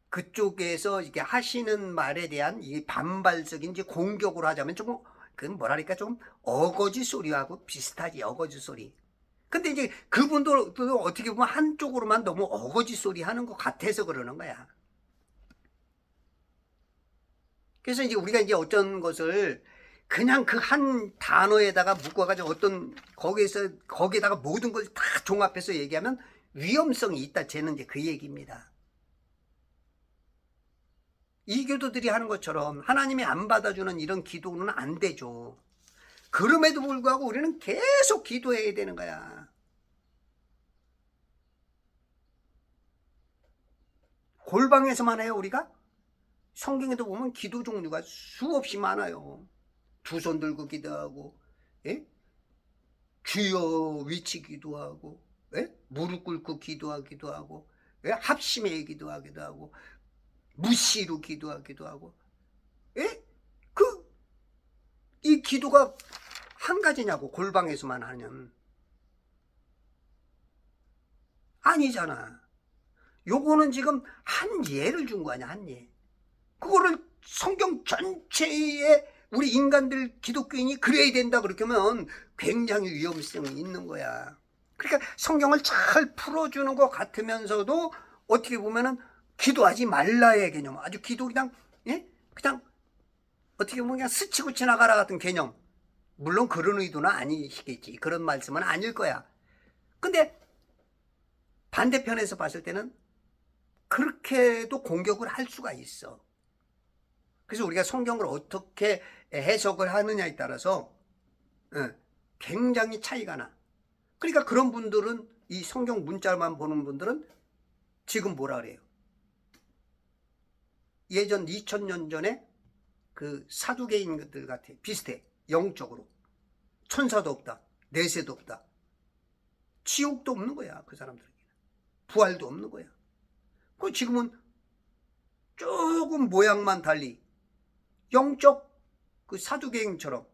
그쪽에서 이게 하시는 말에 대한 이 반발적인 이제 공격으로 하자면 조금 그 뭐랄까 좀 어거지 소리하고 비슷하지. 어거지 소리. 근데 이제 그분도 어떻게 보면 한쪽으로만 너무 어거지 소리 하는 것 같아서 그러는 거야. 그래서 이제 우리가 이제 어떤 것을 그냥 그 한 단어에다가 묶어가지고 거기에다가 모든 것을 다 종합해서 얘기하면 위험성이 있다. 쟤는 이제 그 얘기입니다. 이 교도들이 하는 것처럼 하나님이 안 받아주는 이런 기도는 안 되죠. 그럼에도 불구하고 우리는 계속 기도해야 되는 거야. 골방에서만 해요, 우리가? 성경에도 보면 기도 종류가 수없이 많아요. 두 손 들고 기도하고, 예? 주여 위치 기도하고, 예? 무릎 꿇고 기도하기도 하고, 예? 합심해 기도하기도 하고, 무시로 기도하기도 하고, 예? 이 기도가 한 가지냐고, 골방에서만 하면. 아니잖아. 요거는 지금 한 예를 준 거 아니야, 한 예. 그거를 성경 전체에 우리 인간들 기독교인이 그래야 된다 그렇게 하면 굉장히 위험성이 있는 거야. 그러니까 성경을 잘 풀어주는 것 같으면서도 어떻게 보면은 기도하지 말라의 개념, 아주 기도 그냥 그냥 어떻게 보면 그냥 스치고 지나가라 같은 개념. 물론 그런 의도는 아니시겠지. 그런 말씀은 아닐 거야. 근데 반대편에서 봤을 때는 그렇게도 공격을 할 수가 있어. 그래서 우리가 성경을 어떻게 해석을 하느냐에 따라서 굉장히 차이가 나. 그러니까 그런 분들은 이 성경 문자만 보는 분들은 지금 뭐라 그래요? 예전 2000년 전에 그 사두개인들 같아. 비슷해. 영적으로. 천사도 없다. 내세도 없다. 지옥도 없는 거야. 그 사람들에게는. 부활도 없는 거야. 그 지금은 조금 모양만 달리 영적 그 사두개인처럼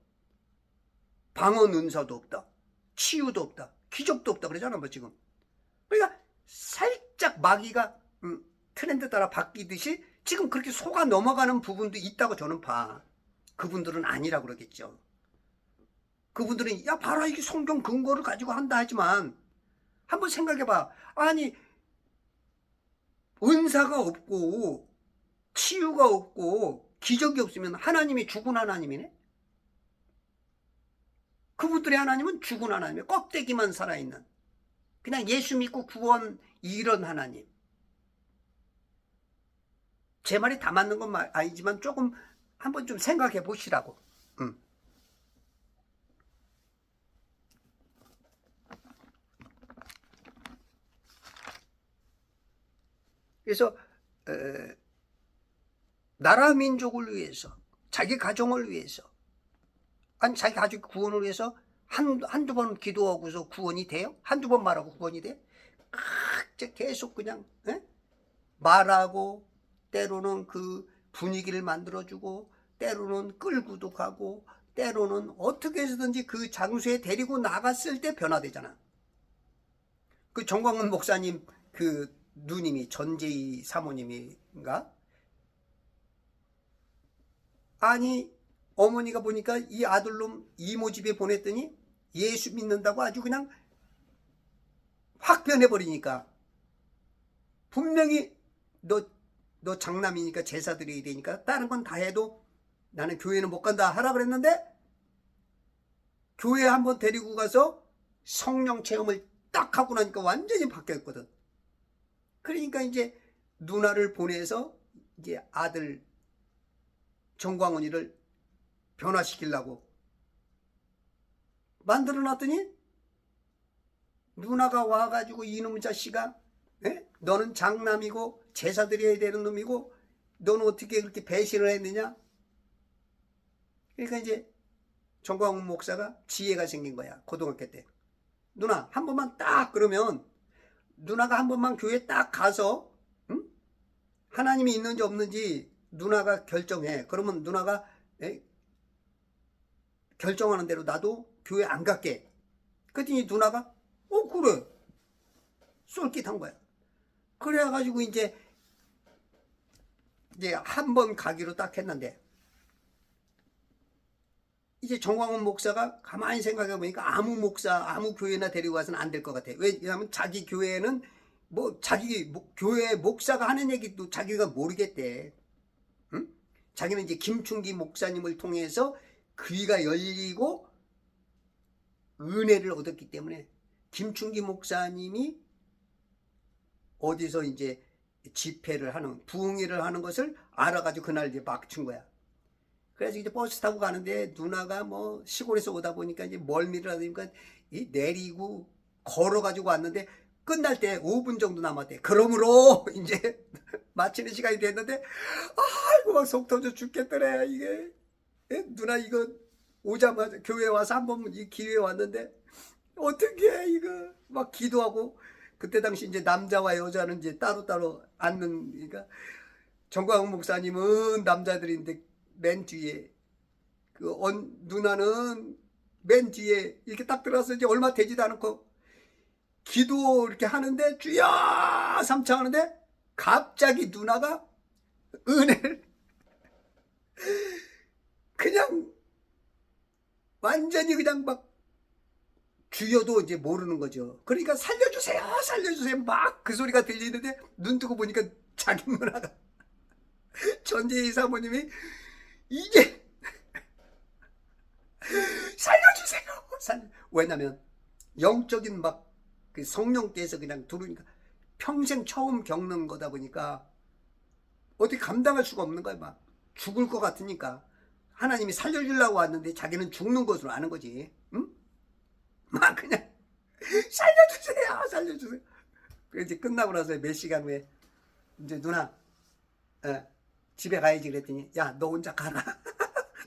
방언 은사도 없다. 치유도 없다. 기적도 없다. 그러잖아, 뭐 지금. 그러니까 살짝 마귀가 트렌드 따라 바뀌듯이 지금 그렇게 속아 넘어가는 부분도 있다고 저는 봐. 그분들은 아니라 그러겠죠. 그분들은 야 봐라 이게 성경 근거를 가지고 한다 하지만 한번 생각해봐. 아니 은사가 없고 치유가 없고 기적이 없으면 하나님이 죽은 하나님이네? 그분들의 하나님은 죽은 하나님이에요. 껍데기만 살아있는 그냥 예수 믿고 구원 이런 하나님. 제 말이 다 맞는 건 아니지만 조금 한번 좀 생각해 보시라고. 그래서 나라 민족을 위해서 자기 가정을 위해서 아니 자기 가족 구원을 위해서 한두 번 기도하고서 구원이 돼요? 한두 번 말하고 구원이 돼? 계속 그냥 말하고 때로는 그 분위기를 만들어주고 때로는 끌고도 가고 때로는 어떻게 해서든지 그 장소에 데리고 나갔을 때 변화되잖아. 그 정광훈 목사님 그 누님이 전재희 사모님인가? 아니 어머니가 보니까 이 아들놈 이모 집에 보냈더니 예수 믿는다고 아주 그냥 확 변해버리니까 분명히 너 장남이니까 제사 드려야 되니까 다른 건 다 해도 나는 교회는 못 간다 하라 그랬는데 교회 한번 데리고 가서 성령 체험을 딱 하고 나니까 완전히 바뀌었거든. 그러니까 이제 누나를 보내서 이제 아들 정광훈이를 변화시키려고 만들어 놨더니 누나가 와가지고 이놈 자식아 너는 장남이고 제사 드려야 되는 놈이고 너는 어떻게 그렇게 배신을 했느냐. 그러니까 이제 정광훈 목사가 지혜가 생긴 거야. 고등학교 때 누나 한 번만 딱 그러면 누나가 한 번만 교회 딱 가서 응? 하나님이 있는지 없는지 누나가 결정해. 그러면 누나가 결정하는 대로 나도 교회 안 갈게. 그랬더니 누나가 그래 쏠깃한 거야. 그래가지고 이제 한 번 가기로 딱 했는데, 이제 정광훈 목사가 가만히 생각해 보니까 아무 교회나 데리고 가서는 안 될 것 같아. 왜냐하면 자기 교회는 자기 교회 목사가 하는 얘기도 자기가 모르겠대. 응? 자기는 이제 김충기 목사님을 통해서 귀가 열리고 은혜를 얻었기 때문에 김충기 목사님이 어디서 이제 집회를 하는, 부흥회를 하는 것을 알아가지고 그날 이제 막 준 거야. 그래서 이제 버스 타고 가는데 누나가 시골에서 오다 보니까 이제 멀미를 하니까 내리고 걸어가지고 왔는데 끝날 때 5분 정도 남았대. 그러므로 이제 마치는 시간이 됐는데, 아이고 막 속 터져 죽겠더래. 이게 누나 이거 오자마자 교회 와서 한 번 이 기회에 왔는데 어떻게 이거 막 기도하고, 그때 당시 이제 남자와 여자는 이제 따로따로 앉는, 그러니까 정광훈 목사님은 남자들인데 맨 뒤에, 누나는 맨 뒤에 이렇게 딱 들어서 이제 얼마 되지도 않고 기도 이렇게 하는데 주여 삼창 하는데 갑자기 누나가 은혜를 그냥 완전히 그냥 막 주여도 이제 모르는 거죠. 그러니까 살려주세요 살려주세요 막 그 소리가 들리는데 눈 뜨고 보니까 자기 누나가 전재희 사모님이 이제 살려주세요. 왜냐면 영적인 막 그 성령께서 그냥 들으니까 평생 처음 겪는 거다 보니까 어떻게 감당할 수가 없는 거야. 막 죽을 것 같으니까 하나님이 살려주려고 왔는데 자기는 죽는 것으로 아는 거지. 응? 막 그냥 살려주세요. 그래서 이제 끝나고 나서 몇 시간 후에 이제 누나 집에 가야지 그랬더니, 야 너 혼자 가라.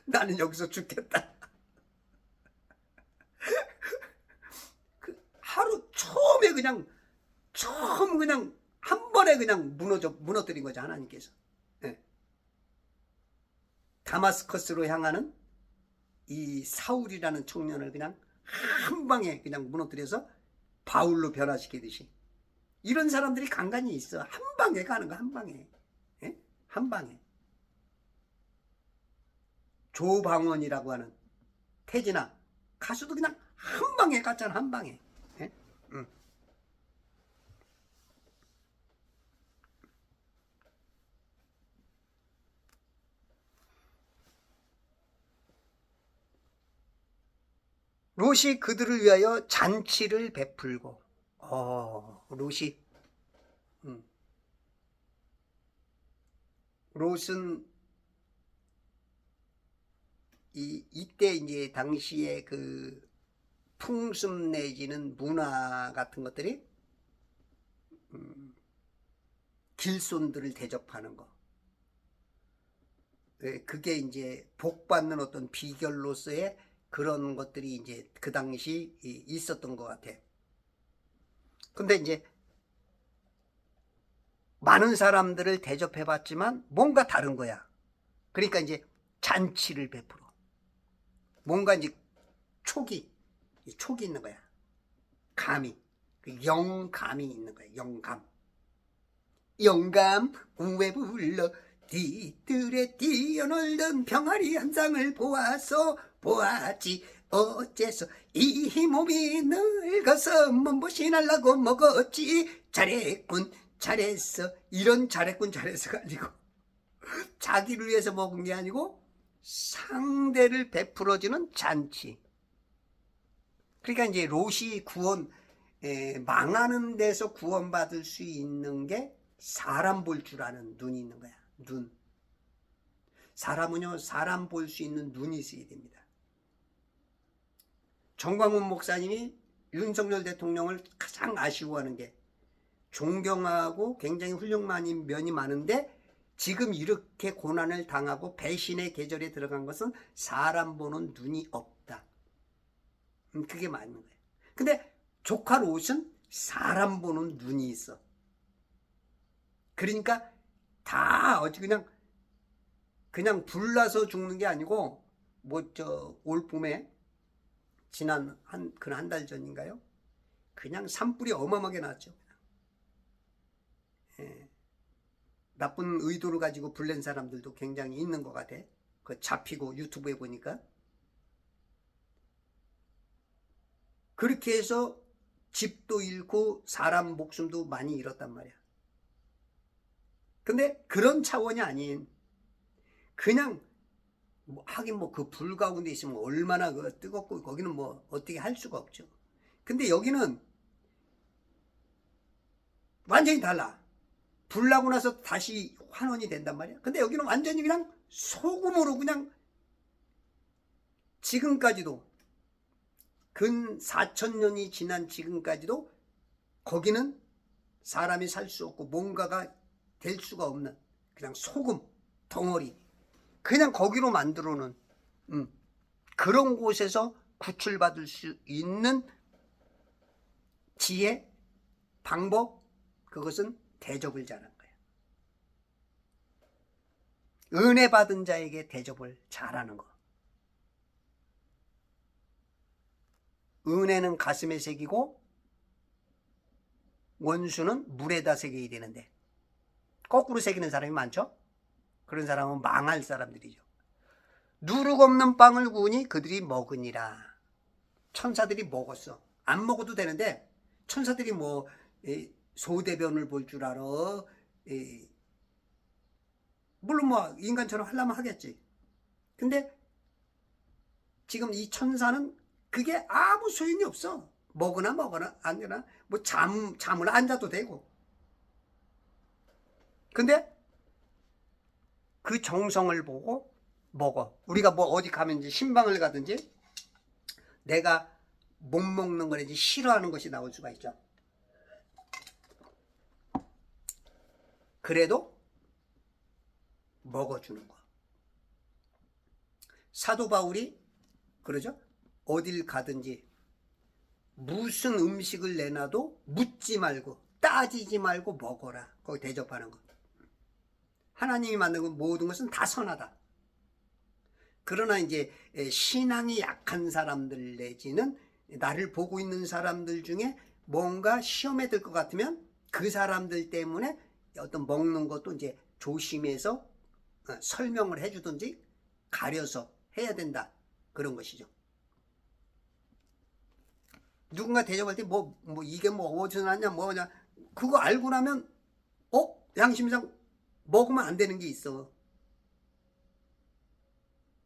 나는 여기서 죽겠다. 하루 처음 그냥 한 번에 그냥 무너뜨린 거죠, 하나님께서. 다마스커스로 향하는 이 사울이라는 청년을 그냥 한 방에 그냥 무너뜨려서 바울로 변화시키듯이, 이런 사람들이 간간히 있어. 한 방에 가는 거, 한 방에. 한 방에. 조방원이라고 하는 태진아 가수도 그냥 한 방에 갔잖아, 한 방에. 응. 롯이 그들을 위하여 잔치를 베풀고. 롯이 롯은 이때 이제 당시에 그 풍습 내지는 문화 같은 것들이 길손들을 대접하는 거, 그게 이제 복받는 어떤 비결로서의 그런 것들이 이제 그 당시 있었던 것 같아. 근데 이제 많은 사람들을 대접해 봤지만 뭔가 다른 거야. 그러니까 이제 잔치를 베풀어. 뭔가 이제 촉이 있는 거야. 감이, 영감이 있는 거야. 영감 왜 불러 뒤뜰에 뛰어놀던 병아리 한 쌍을 보았지. 어째서 이 몸이 늙어서 몸보시 날라고 먹었지. 잘했군 잘했어. 이런 잘했군 잘했어가 아니고 자기를 위해서 먹은 게 아니고 상대를 베풀어주는 잔치. 그러니까 이제 롯이 망하는 데서 구원받을 수 있는 게 사람 볼 줄 아는 눈이 있는 거야. 눈. 사람은요, 사람 볼 수 있는 눈이 있어야 됩니다. 정광훈 목사님이 윤석열 대통령을 가장 아쉬워하는 게, 존경하고 굉장히 훌륭한 면이 많은데 지금 이렇게 고난을 당하고 배신의 계절에 들어간 것은 사람 보는 눈이 없다. 그게 맞는 거예요. 근데 조카 롯은 사람 보는 눈이 있어. 그러니까 다 어찌 그냥 불나서 죽는 게 아니고 올 봄에 지난 한 달 전인가요? 그냥 산불이 어마어마하게 났죠. 예. 나쁜 의도를 가지고 불낸 사람들도 굉장히 있는 것 같아. 그 잡히고 유튜브에 보니까. 그렇게 해서 집도 잃고 사람 목숨도 많이 잃었단 말이야. 근데 그런 차원이 아닌, 그냥 하긴 그 불 가운데 있으면 얼마나 뜨겁고 거기는 어떻게 할 수가 없죠. 근데 여기는 완전히 달라. 불 나고 나서 다시 환원이 된단 말이야. 근데 여기는 완전히 그냥 소금으로 그냥 지금까지도 근 4,000년이 지난 지금까지도 거기는 사람이 살 수 없고 뭔가가 될 수가 없는 그냥 소금 덩어리, 그냥 거기로 만들어 놓은 그런 곳에서 구출받을 수 있는 지혜, 방법, 그것은 대접을 잘한 거야. 은혜 받은 자에게 대접을 잘하는 거. 은혜는 가슴에 새기고 원수는 물에다 새겨야 되는데 거꾸로 새기는 사람이 많죠. 그런 사람은 망할 사람들이죠. 누룩 없는 빵을 구우니 그들이 먹으니라. 천사들이 먹었어. 안 먹어도 되는데 천사들이 소대변을 볼 줄 알아. 물론 인간처럼 하려면 하겠지. 근데 지금 이 천사는 그게 아무 소용이 없어. 먹으나 안 되나 잠을 앉아도 되고. 근데 그 정성을 보고 먹어. 우리가 어디 가면 이제 신방을 가든지 내가 못 먹는 거든지 싫어하는 것이 나올 수가 있죠. 그래도 먹어주는 거. 사도 바울이 그러죠. 어딜 가든지 무슨 음식을 내놔도 묻지 말고 따지지 말고 먹어라. 거기 대접하는 거. 하나님이 만든 모든 것은 다 선하다. 그러나 이제 신앙이 약한 사람들 내지는 나를 보고 있는 사람들 중에 뭔가 시험에 들 것 같으면 그 사람들 때문에 어떤 먹는 것도 이제 조심해서 설명을 해주든지 가려서 해야 된다. 그런 것이죠. 누군가 대접할 때 이게 어디서 났냐 뭐냐 그거 알고 나면 양심상 먹으면 안 되는 게 있어.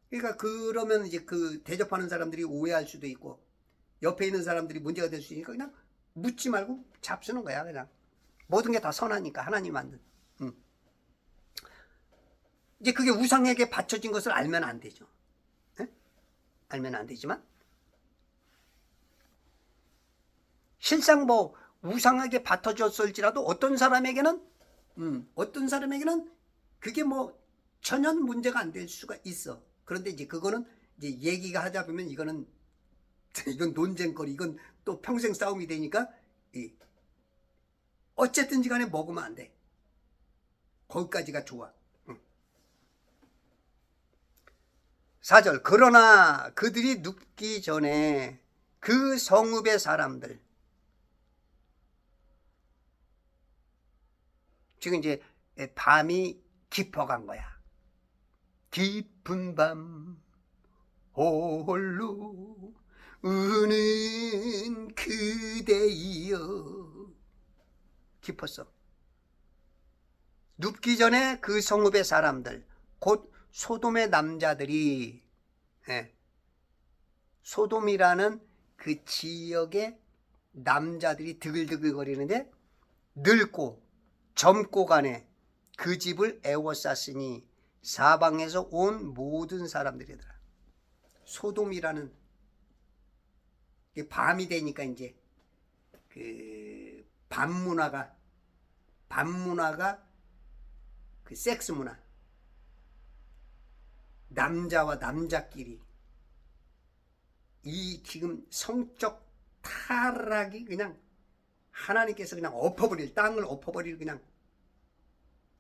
그러니까 그러면 이제 그 대접하는 사람들이 오해할 수도 있고 옆에 있는 사람들이 문제가 될 수 있으니까 그냥 묻지 말고 잡수는 거야. 그냥 모든 게 다 선하니까 하나님 만든. 이제 그게 우상에게 바쳐진 것을 알면 안 되죠. 네? 알면 안 되지만 실상 우상에게 바쳐졌을지라도 어떤 사람에게는 그게 전혀 문제가 안 될 수가 있어. 그런데 이제 그거는 이제 얘기가 하다 보면 이건 논쟁거리, 이건 또 평생 싸움이 되니까 어쨌든지 간에 먹으면 안 돼. 거기까지가 좋아. 4절 그러나 그들이 눕기 전에 그 성읍의 사람들, 지금 이제 밤이 깊어간 거야. 깊은 밤 홀로 우는 그대여. 깊었어. 눕기 전에 그 성읍의 사람들, 곧 소돔의 남자들이, 소돔이라는 그 지역의 남자들이 드글드글 거리는데 늙고 젊고 간에 그 집을 애워쌌으니 사방에서 온 모든 사람들이더라. 소돔이라는 밤이 되니까 이제 그 밤문화가 그 섹스 문화, 남자와 남자끼리 이 지금 성적 타락이 그냥 하나님께서 그냥 엎어버릴, 땅을 엎어버릴 그냥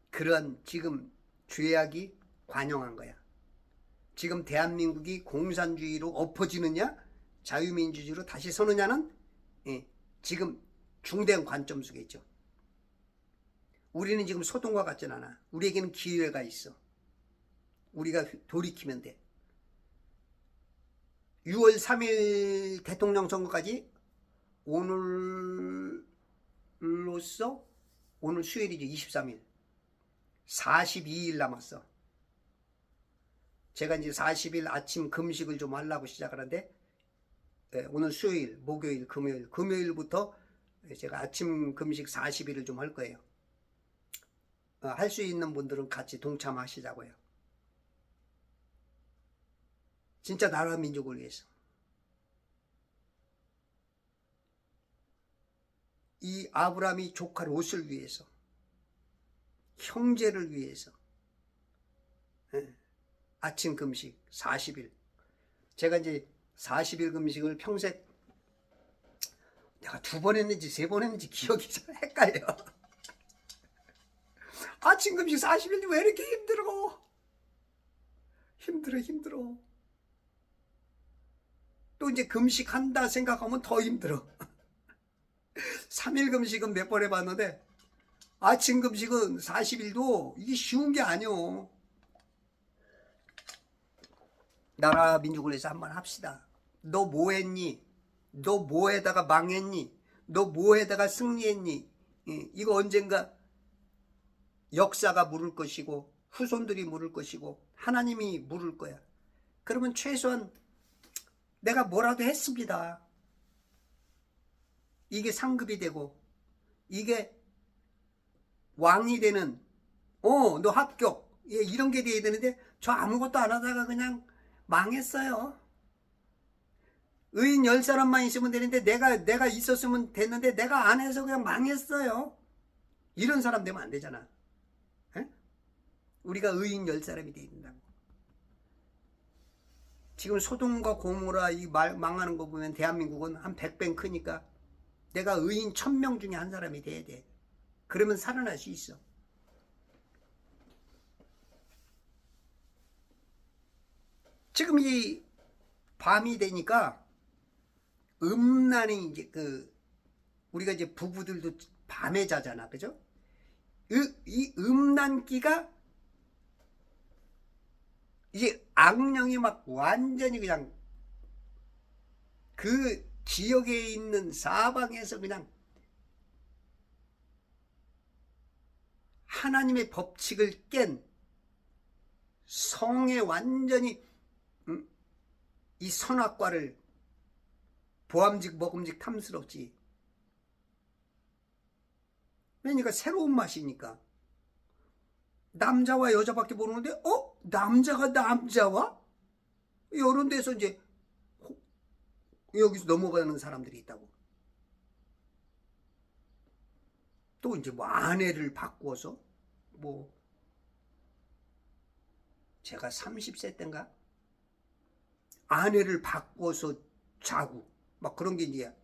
그런 지금 죄악이 관영한 거야. 지금 대한민국이 공산주의로 엎어지느냐 자유민주주의로 다시 서느냐는 지금 중대한 관점 속에 있죠. 우리는 지금 소동과 같진 않아. 우리에게는 기회가 있어. 우리가 돌이키면 돼. 6월 3일 대통령 선거까지 오늘로써 오늘 수요일이죠. 23일. 42일 남았어. 제가 이제 40일 아침 금식을 좀 하려고 시작하는데 오늘 수요일, 목요일, 금요일부터 제가 아침 금식 40일을 좀 할 거예요. 할 수 있는 분들은 같이 동참하시자고요. 진짜 나라 민족을 위해서. 이 아브라함이 조카 롯을 위해서. 형제를 위해서. 아침 금식 40일. 제가 이제 40일 금식을 평생 내가 2번 했는지 3번 했는지 기억이 잘 헷갈려. 아침 금식 40일이 왜 이렇게 힘들어? 힘들어. 또 이제 금식한다 생각하면 더 힘들어. 3일 금식은 몇 번 해봤는데 아침 금식은 40일도 이게 쉬운 게 아니오. 나라 민족을 위해서 한번 합시다. 너 뭐 했니? 너 뭐에다가 망했니? 너 뭐에다가 승리했니? 이거 언젠가 역사가 물을 것이고 후손들이 물을 것이고 하나님이 물을 거야. 그러면 최소한 내가 뭐라도 했습니다. 이게 상급이 되고 이게 왕이 되는 너 합격 이런 게 돼야 되는데 저 아무것도 안 하다가 그냥 망했어요. 의인 10사람만 있으면 되는데 내가 있었으면 됐는데 내가 안 해서 그냥 망했어요. 이런 사람 되면 안 되잖아. 에? 우리가 의인 10사람이 돼야 된다고. 지금 소돔과 고모라 이 망하는 거 보면 대한민국은 한 100배 크니까 내가 의인 1000명 중에 한 사람이 돼야 돼. 그러면 살아날 수 있어. 지금 이 밤이 되니까 음란이 이제 우리가 이제 부부들도 밤에 자잖아. 그죠? 이 음란기가 이제 악령이 막 완전히 그냥 그 지역에 있는 사방에서 그냥 하나님의 법칙을 깬 성에 완전히 이 선악과를 보암직 먹음직 탐스럽지. 그러니까 새로운 맛이니까. 남자와 여자밖에 모르는데 남자가 남자와? 이런 데서 이제 여기서 넘어가는 사람들이 있다고. 또 이제 뭐 아내를 바꾸어서 뭐 제가 30세 때인가 아내를 바꿔서 자고 막 그런 게 이제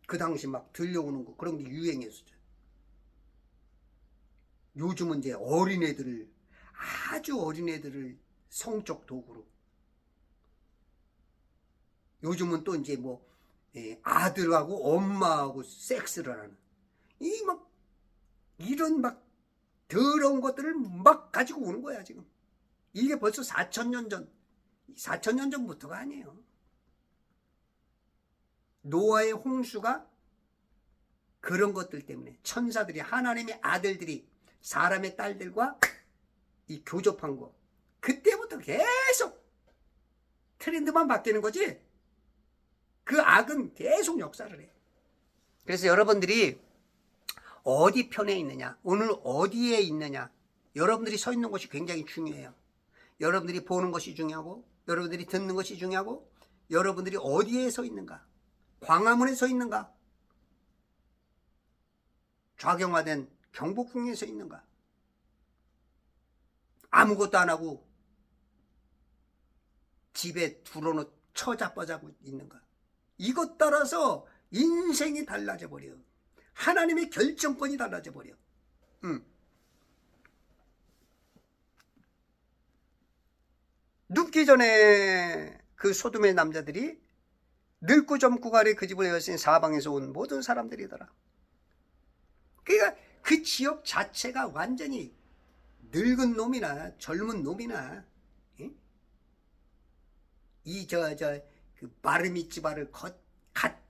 그 당시 막 들려오는 거 그런 게 유행했었죠. 요즘은 이제 어린애들을 아주 어린애들을 성적 도구로 요즘은 또 이제 뭐 아들하고 엄마하고 섹스를 하는 이 막 이런 막 더러운 것들을 막 가지고 오는 거야 지금. 이게 벌써 4000년 전부터가 아니에요. 노아의 홍수가 그런 것들 때문에 천사들이 하나님의 아들들이 사람의 딸들과 이 교접한 거 그때부터 계속 트렌드만 바뀌는 거지 그 악은 계속 역사를 해. 그래서 여러분들이 어디 편에 있느냐 오늘 어디에 있느냐 여러분들이 서 있는 것이 굉장히 중요해요. 여러분들이 보는 것이 중요하고 여러분들이 듣는 것이 중요하고 여러분들이 어디에 서 있는가 광화문에 서 있는가 좌경화된 경복궁에 서 있는가 아무것도 안 하고 집에 둘러놓 처자빠자고 있는가 이것 따라서 인생이 달라져 버려요. 하나님의 결정권이 달라져 버려. 눕기 전에 그 소돔의 남자들이 늙고 젊고 가래 그 집을 여신 사방에서 온 모든 사람들이더라. 그러니까 그 지역 자체가 완전히 늙은 놈이나 젊은 놈이나 그 바르미츠바를 갓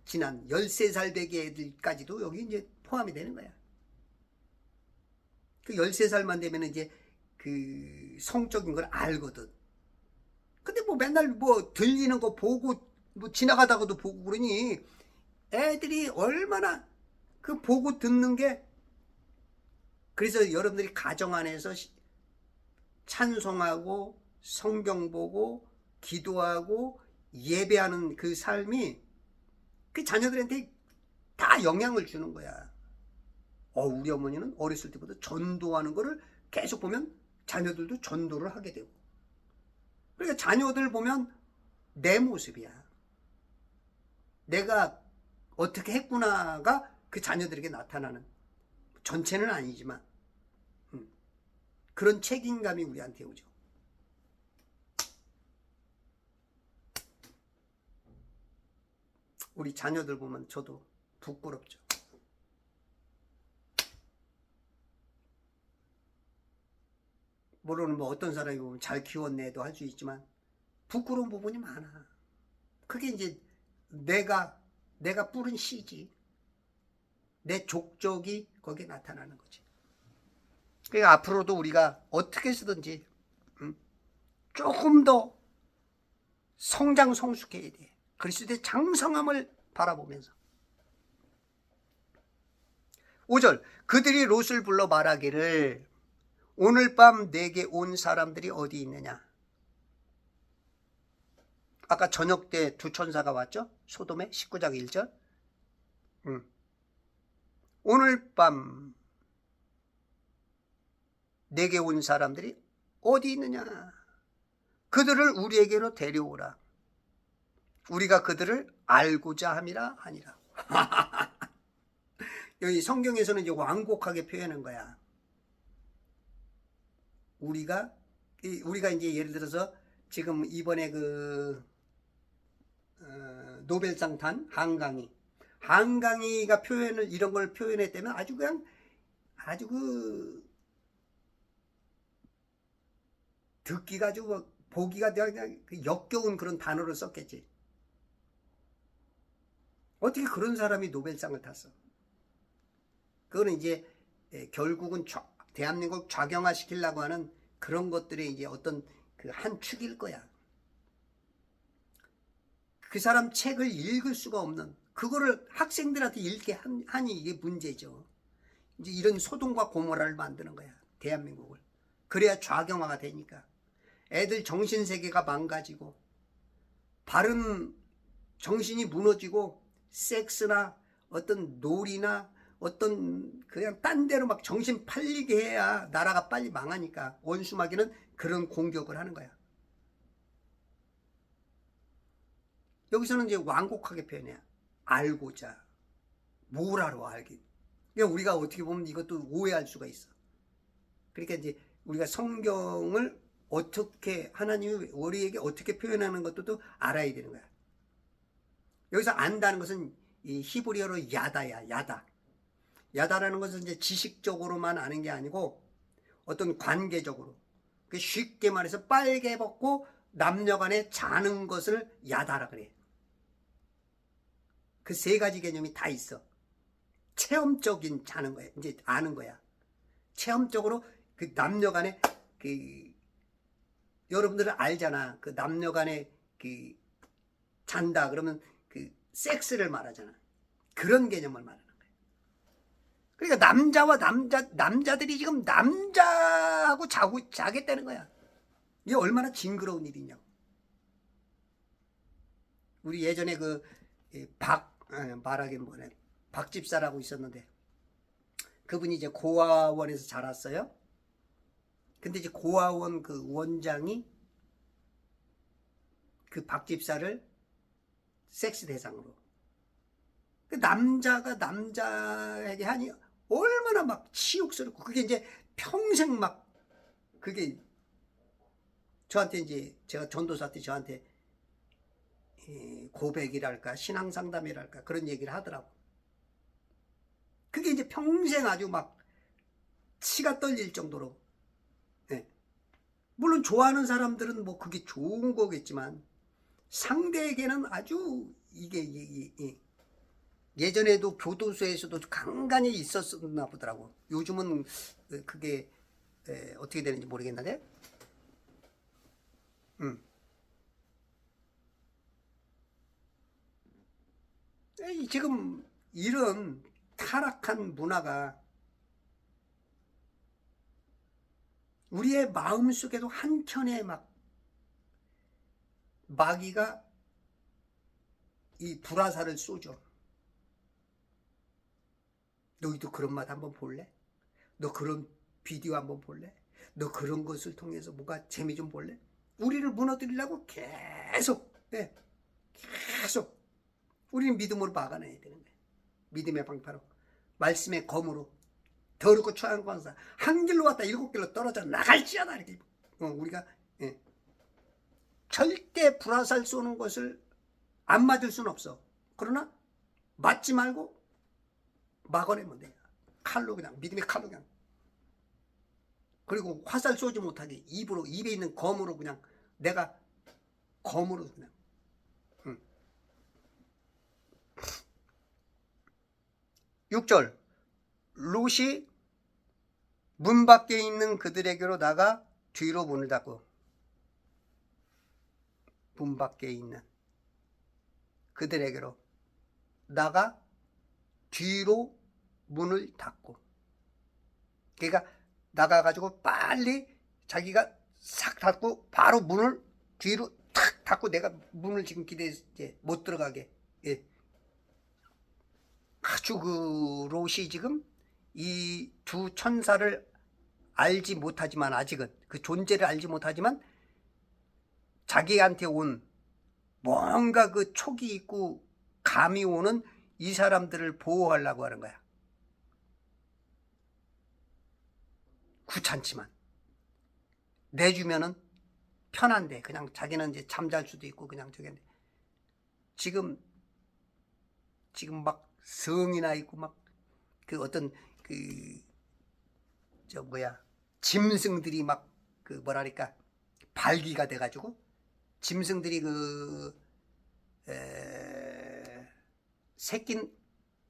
지난 13살 되게 애들까지도 여기 이제 포함이 되는 거야. 그 13살만 되면 이제 그 성적인 걸 알거든. 근데 뭐 맨날 뭐 들리는 거 보고 뭐 지나가다가도 보고 그러니 애들이 얼마나 그 보고 듣는 게, 그래서 여러분들이 가정 안에서 찬송하고 성경 보고 기도하고 예배하는 그 삶이 그 자녀들한테 다 영향을 주는 거야. 우리 어머니는 어렸을 때부터 전도하는 거를 계속 보면 자녀들도 전도를 하게 되고, 그러니까 자녀들 보면 내 모습이야. 내가 어떻게 했구나가 그 자녀들에게 나타나는, 전체는 아니지만 그런 책임감이 우리한테 오죠. 우리 자녀들 보면 저도 부끄럽죠. 물론 뭐 어떤 사람이 보면 잘 키웠네도 할 수 있지만 부끄러운 부분이 많아. 그게 이제 내가 뿌린 씨지. 내 족적이 거기에 나타나는 거지. 그러니까 앞으로도 우리가 어떻게 쓰든지 조금 더 성장성숙해야 돼. 그리스도의 장성함을 바라보면서. 5절, 그들이 롯을 불러 말하기를 오늘 밤 내게 온 사람들이 어디 있느냐. 아까 저녁 때 두 천사가 왔죠. 소돔에 19장 1절. 오늘 밤 내게 온 사람들이 어디 있느냐. 그들을 우리에게로 데려오라. 우리가 그들을 알고자 함이라 하니라. 여기 성경에서는 이제 완곡하게 표현한 거야. 우리가 이제 예를 들어서 지금 이번에 그 노벨상 탄 한강이가 표현을, 이런 걸 표현했다면 아주 그 듣기가 아주 보기가 그냥 역겨운 그런 단어를 썼겠지. 어떻게 그런 사람이 노벨상을 탔어? 그거는 이제 결국은 대한민국 좌경화시키려고 하는 그런 것들의 이제 어떤 그 한 축일 거야. 그 사람 책을 읽을 수가 없는, 그거를 학생들한테 읽게 하니 이게 문제죠. 이제 이런 소돔과 고모라를 만드는 거야, 대한민국을. 그래야 좌경화가 되니까. 애들 정신세계가 망가지고 바른 정신이 무너지고 섹스나 어떤 놀이나 어떤 그냥 딴 데로 막 정신 팔리게 해야 나라가 빨리 망하니까 원수마귀는 그런 공격을 하는 거야. 여기서는 이제 완곡하게 표현해. 알고자. 뭘 알아, 알기. 그러니까 우리가 어떻게 보면 이것도 오해할 수가 있어. 그러니까 이제 우리가 성경을 어떻게, 하나님이 우리에게 어떻게 표현하는 것도 알아야 되는 거야. 여기서 안다는 것은 이 히브리어로 야다야, 야다. 야다라는 것은 이제 지식적으로만 아는 게 아니고 어떤 관계적으로, 쉽게 말해서 빨개 벗고 남녀 간에 자는 것을 야다라 그래. 그 세 가지 개념이 다 있어. 체험적인 자는 거야. 이제 아는 거야. 체험적으로 그 남녀 간에 여러분들은 알잖아. 그 남녀 간에 잔다 그러면 그 섹스를 말하잖아. 그런 개념을 말하는 거야. 그러니까 남자들이 지금 남자하고 자겠다는 거야. 이게 얼마나 징그러운 일이냐고. 우리 예전에 박집사라고 있었는데, 그분이 이제 고아원에서 자랐어요. 근데 이제 고아원 그 원장이 그 박집사를 섹스 대상으로, 그 남자가 남자에게 하니 얼마나 막 치욕스럽고, 그게 이제 평생 막, 그게 저한테 이제, 제가 전도사 때 저한테 고백이랄까 신앙 상담이랄까 그런 얘기를 하더라고. 그게 이제 평생 아주 막 치가 떨릴 정도로. 예. 물론 좋아하는 사람들은 뭐 그게 좋은 거겠지만 상대에게는 아주 이게 예전에도 교도소에서도 간간히 있었나 보더라고. 요즘은 그게 어떻게 되는지 모르겠는데. 지금 이런 타락한 문화가 우리의 마음속에도 한켠에 막 마귀가 이 불화살을 쏘죠. 너희도 그런 맛 한번 볼래? 너 그런 비디오 한번 볼래? 너 그런 것을 통해서 뭐가 재미 좀 볼래? 우리를 무너뜨리려고 계속 계속 우리는 믿음으로 막아내야 되는 거예요. 믿음의 방파로, 말씀의 검으로, 더럽고 추한 권사 한 길로 왔다 7길로 떨어져 나갈지어다. 이렇게 우리가 절대 불화살 쏘는 것을 안 맞을 수는 없어. 그러나 맞지 말고 막아내면 돼. 칼로, 그냥 믿음의 칼로 그냥. 그리고 화살 쏘지 못하게 입으로, 입에 있는 검으로 그냥 내가 검으로 그냥. 6절, 롯이 문 밖에 있는 그들에게로 나가 뒤로 문을 닫고. 문 밖에 있는 그들에게로 나가 뒤로 문을 닫고. 그러니까 나가가지고 빨리 자기가 싹 닫고 바로 문을 뒤로 탁 닫고, 내가 문을 지금 기대해서 못 들어가게. 아주 그 롯이 지금 이 두 천사를 알지 못하지만, 아직은 그 존재를 알지 못하지만 자기한테 온 뭔가 그 촉이 있고 감이 오는 이 사람들을 보호하려고 하는 거야. 귀찮지만 내주면은 편한데, 그냥 자기는 이제 잠잘 수도 있고 그냥 저게. 지금 막 성이나 있고 막 그 어떤 짐승들이 막 그 뭐랄까 발기가 돼가지고, 짐승들이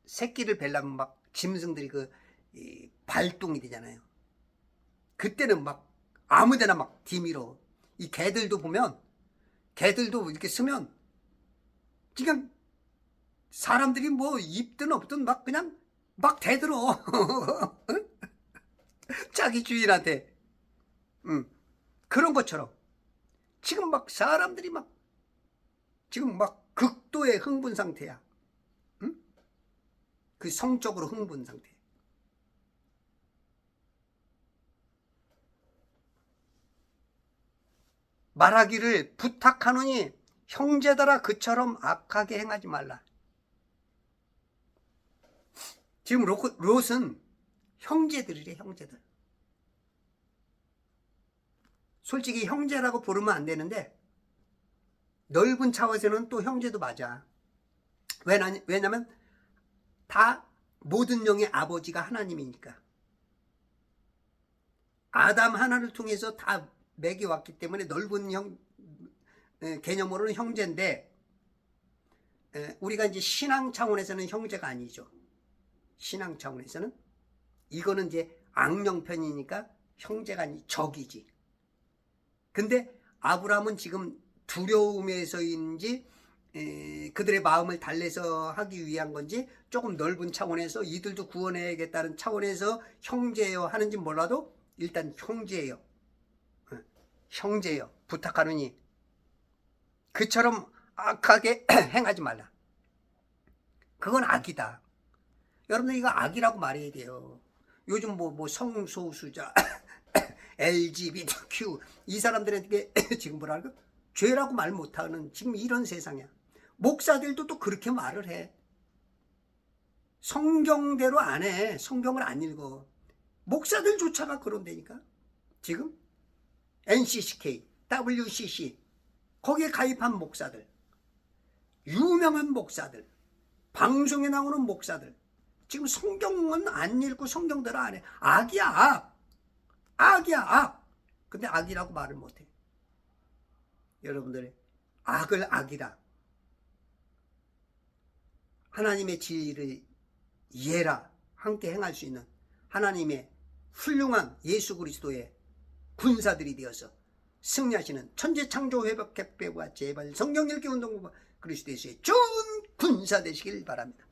새끼를 뵈려면 막 짐승들이 발동이 되잖아요. 그때는 막 아무데나 막 뒤밀어. 이 개들도 보면, 개들도 이렇게 쓰면 그냥 사람들이 뭐 입든 없든 막 그냥 막 대들어. 자기 주인한테. 그런 것처럼 지금 막 사람들이 막 지금 막 극도의 흥분 상태야. 그 성적으로 흥분 상태. 말하기를 부탁하노니 형제들아 그처럼 악하게 행하지 말라. 지금 롯은 형제들이래, 형제들. 솔직히 형제라고 부르면 안 되는데 넓은 차원에서는 또 형제도 맞아. 왜냐면 다 모든 영의 아버지가 하나님이니까. 아담 하나를 통해서 다 매겨왔기 때문에 넓은 개념으로는 형제인데, 우리가 이제 신앙 차원에서는 형제가 아니죠. 신앙 차원에서는 이거는 이제 악령편이니까 형제가 아니 적이지. 근데 아브라함은 지금 두려움에서인지 그들의 마음을 달래서 하기 위한 건지 조금 넓은 차원에서 이들도 구원해야겠다는 차원에서 형제요 하는지 몰라도 일단 형제예요. 형제요 부탁하느니 그처럼 악하게 행하지 말라. 그건 악이다. 여러분들 이거 악이라고 말해야 돼요. 요즘 뭐 성소수자 LGBTQ 이 사람들에게 지금 뭐랄까 죄라고 말 못하는 지금 이런 세상이야. 목사들도 또 그렇게 말을 해. 성경대로 안 해. 성경을 안 읽어. 목사들조차가 그런다니까. 지금 NCCK, WCC 거기에 가입한 목사들, 유명한 목사들, 방송에 나오는 목사들 지금 성경은 안 읽고 성경대로 안 해. 악이야, 악. 악이야, 악. 근데 악이라고 말을 못해. 여러분들, 악을 악이라, 하나님의 진리를 이해라 함께 행할 수 있는 하나님의 훌륭한 예수 그리스도의 군사들이 되어서 승리하시는 천지창조회복협회와 제발 성경 읽기 운동부와 그리스도의 좋은 군사 되시길 바랍니다.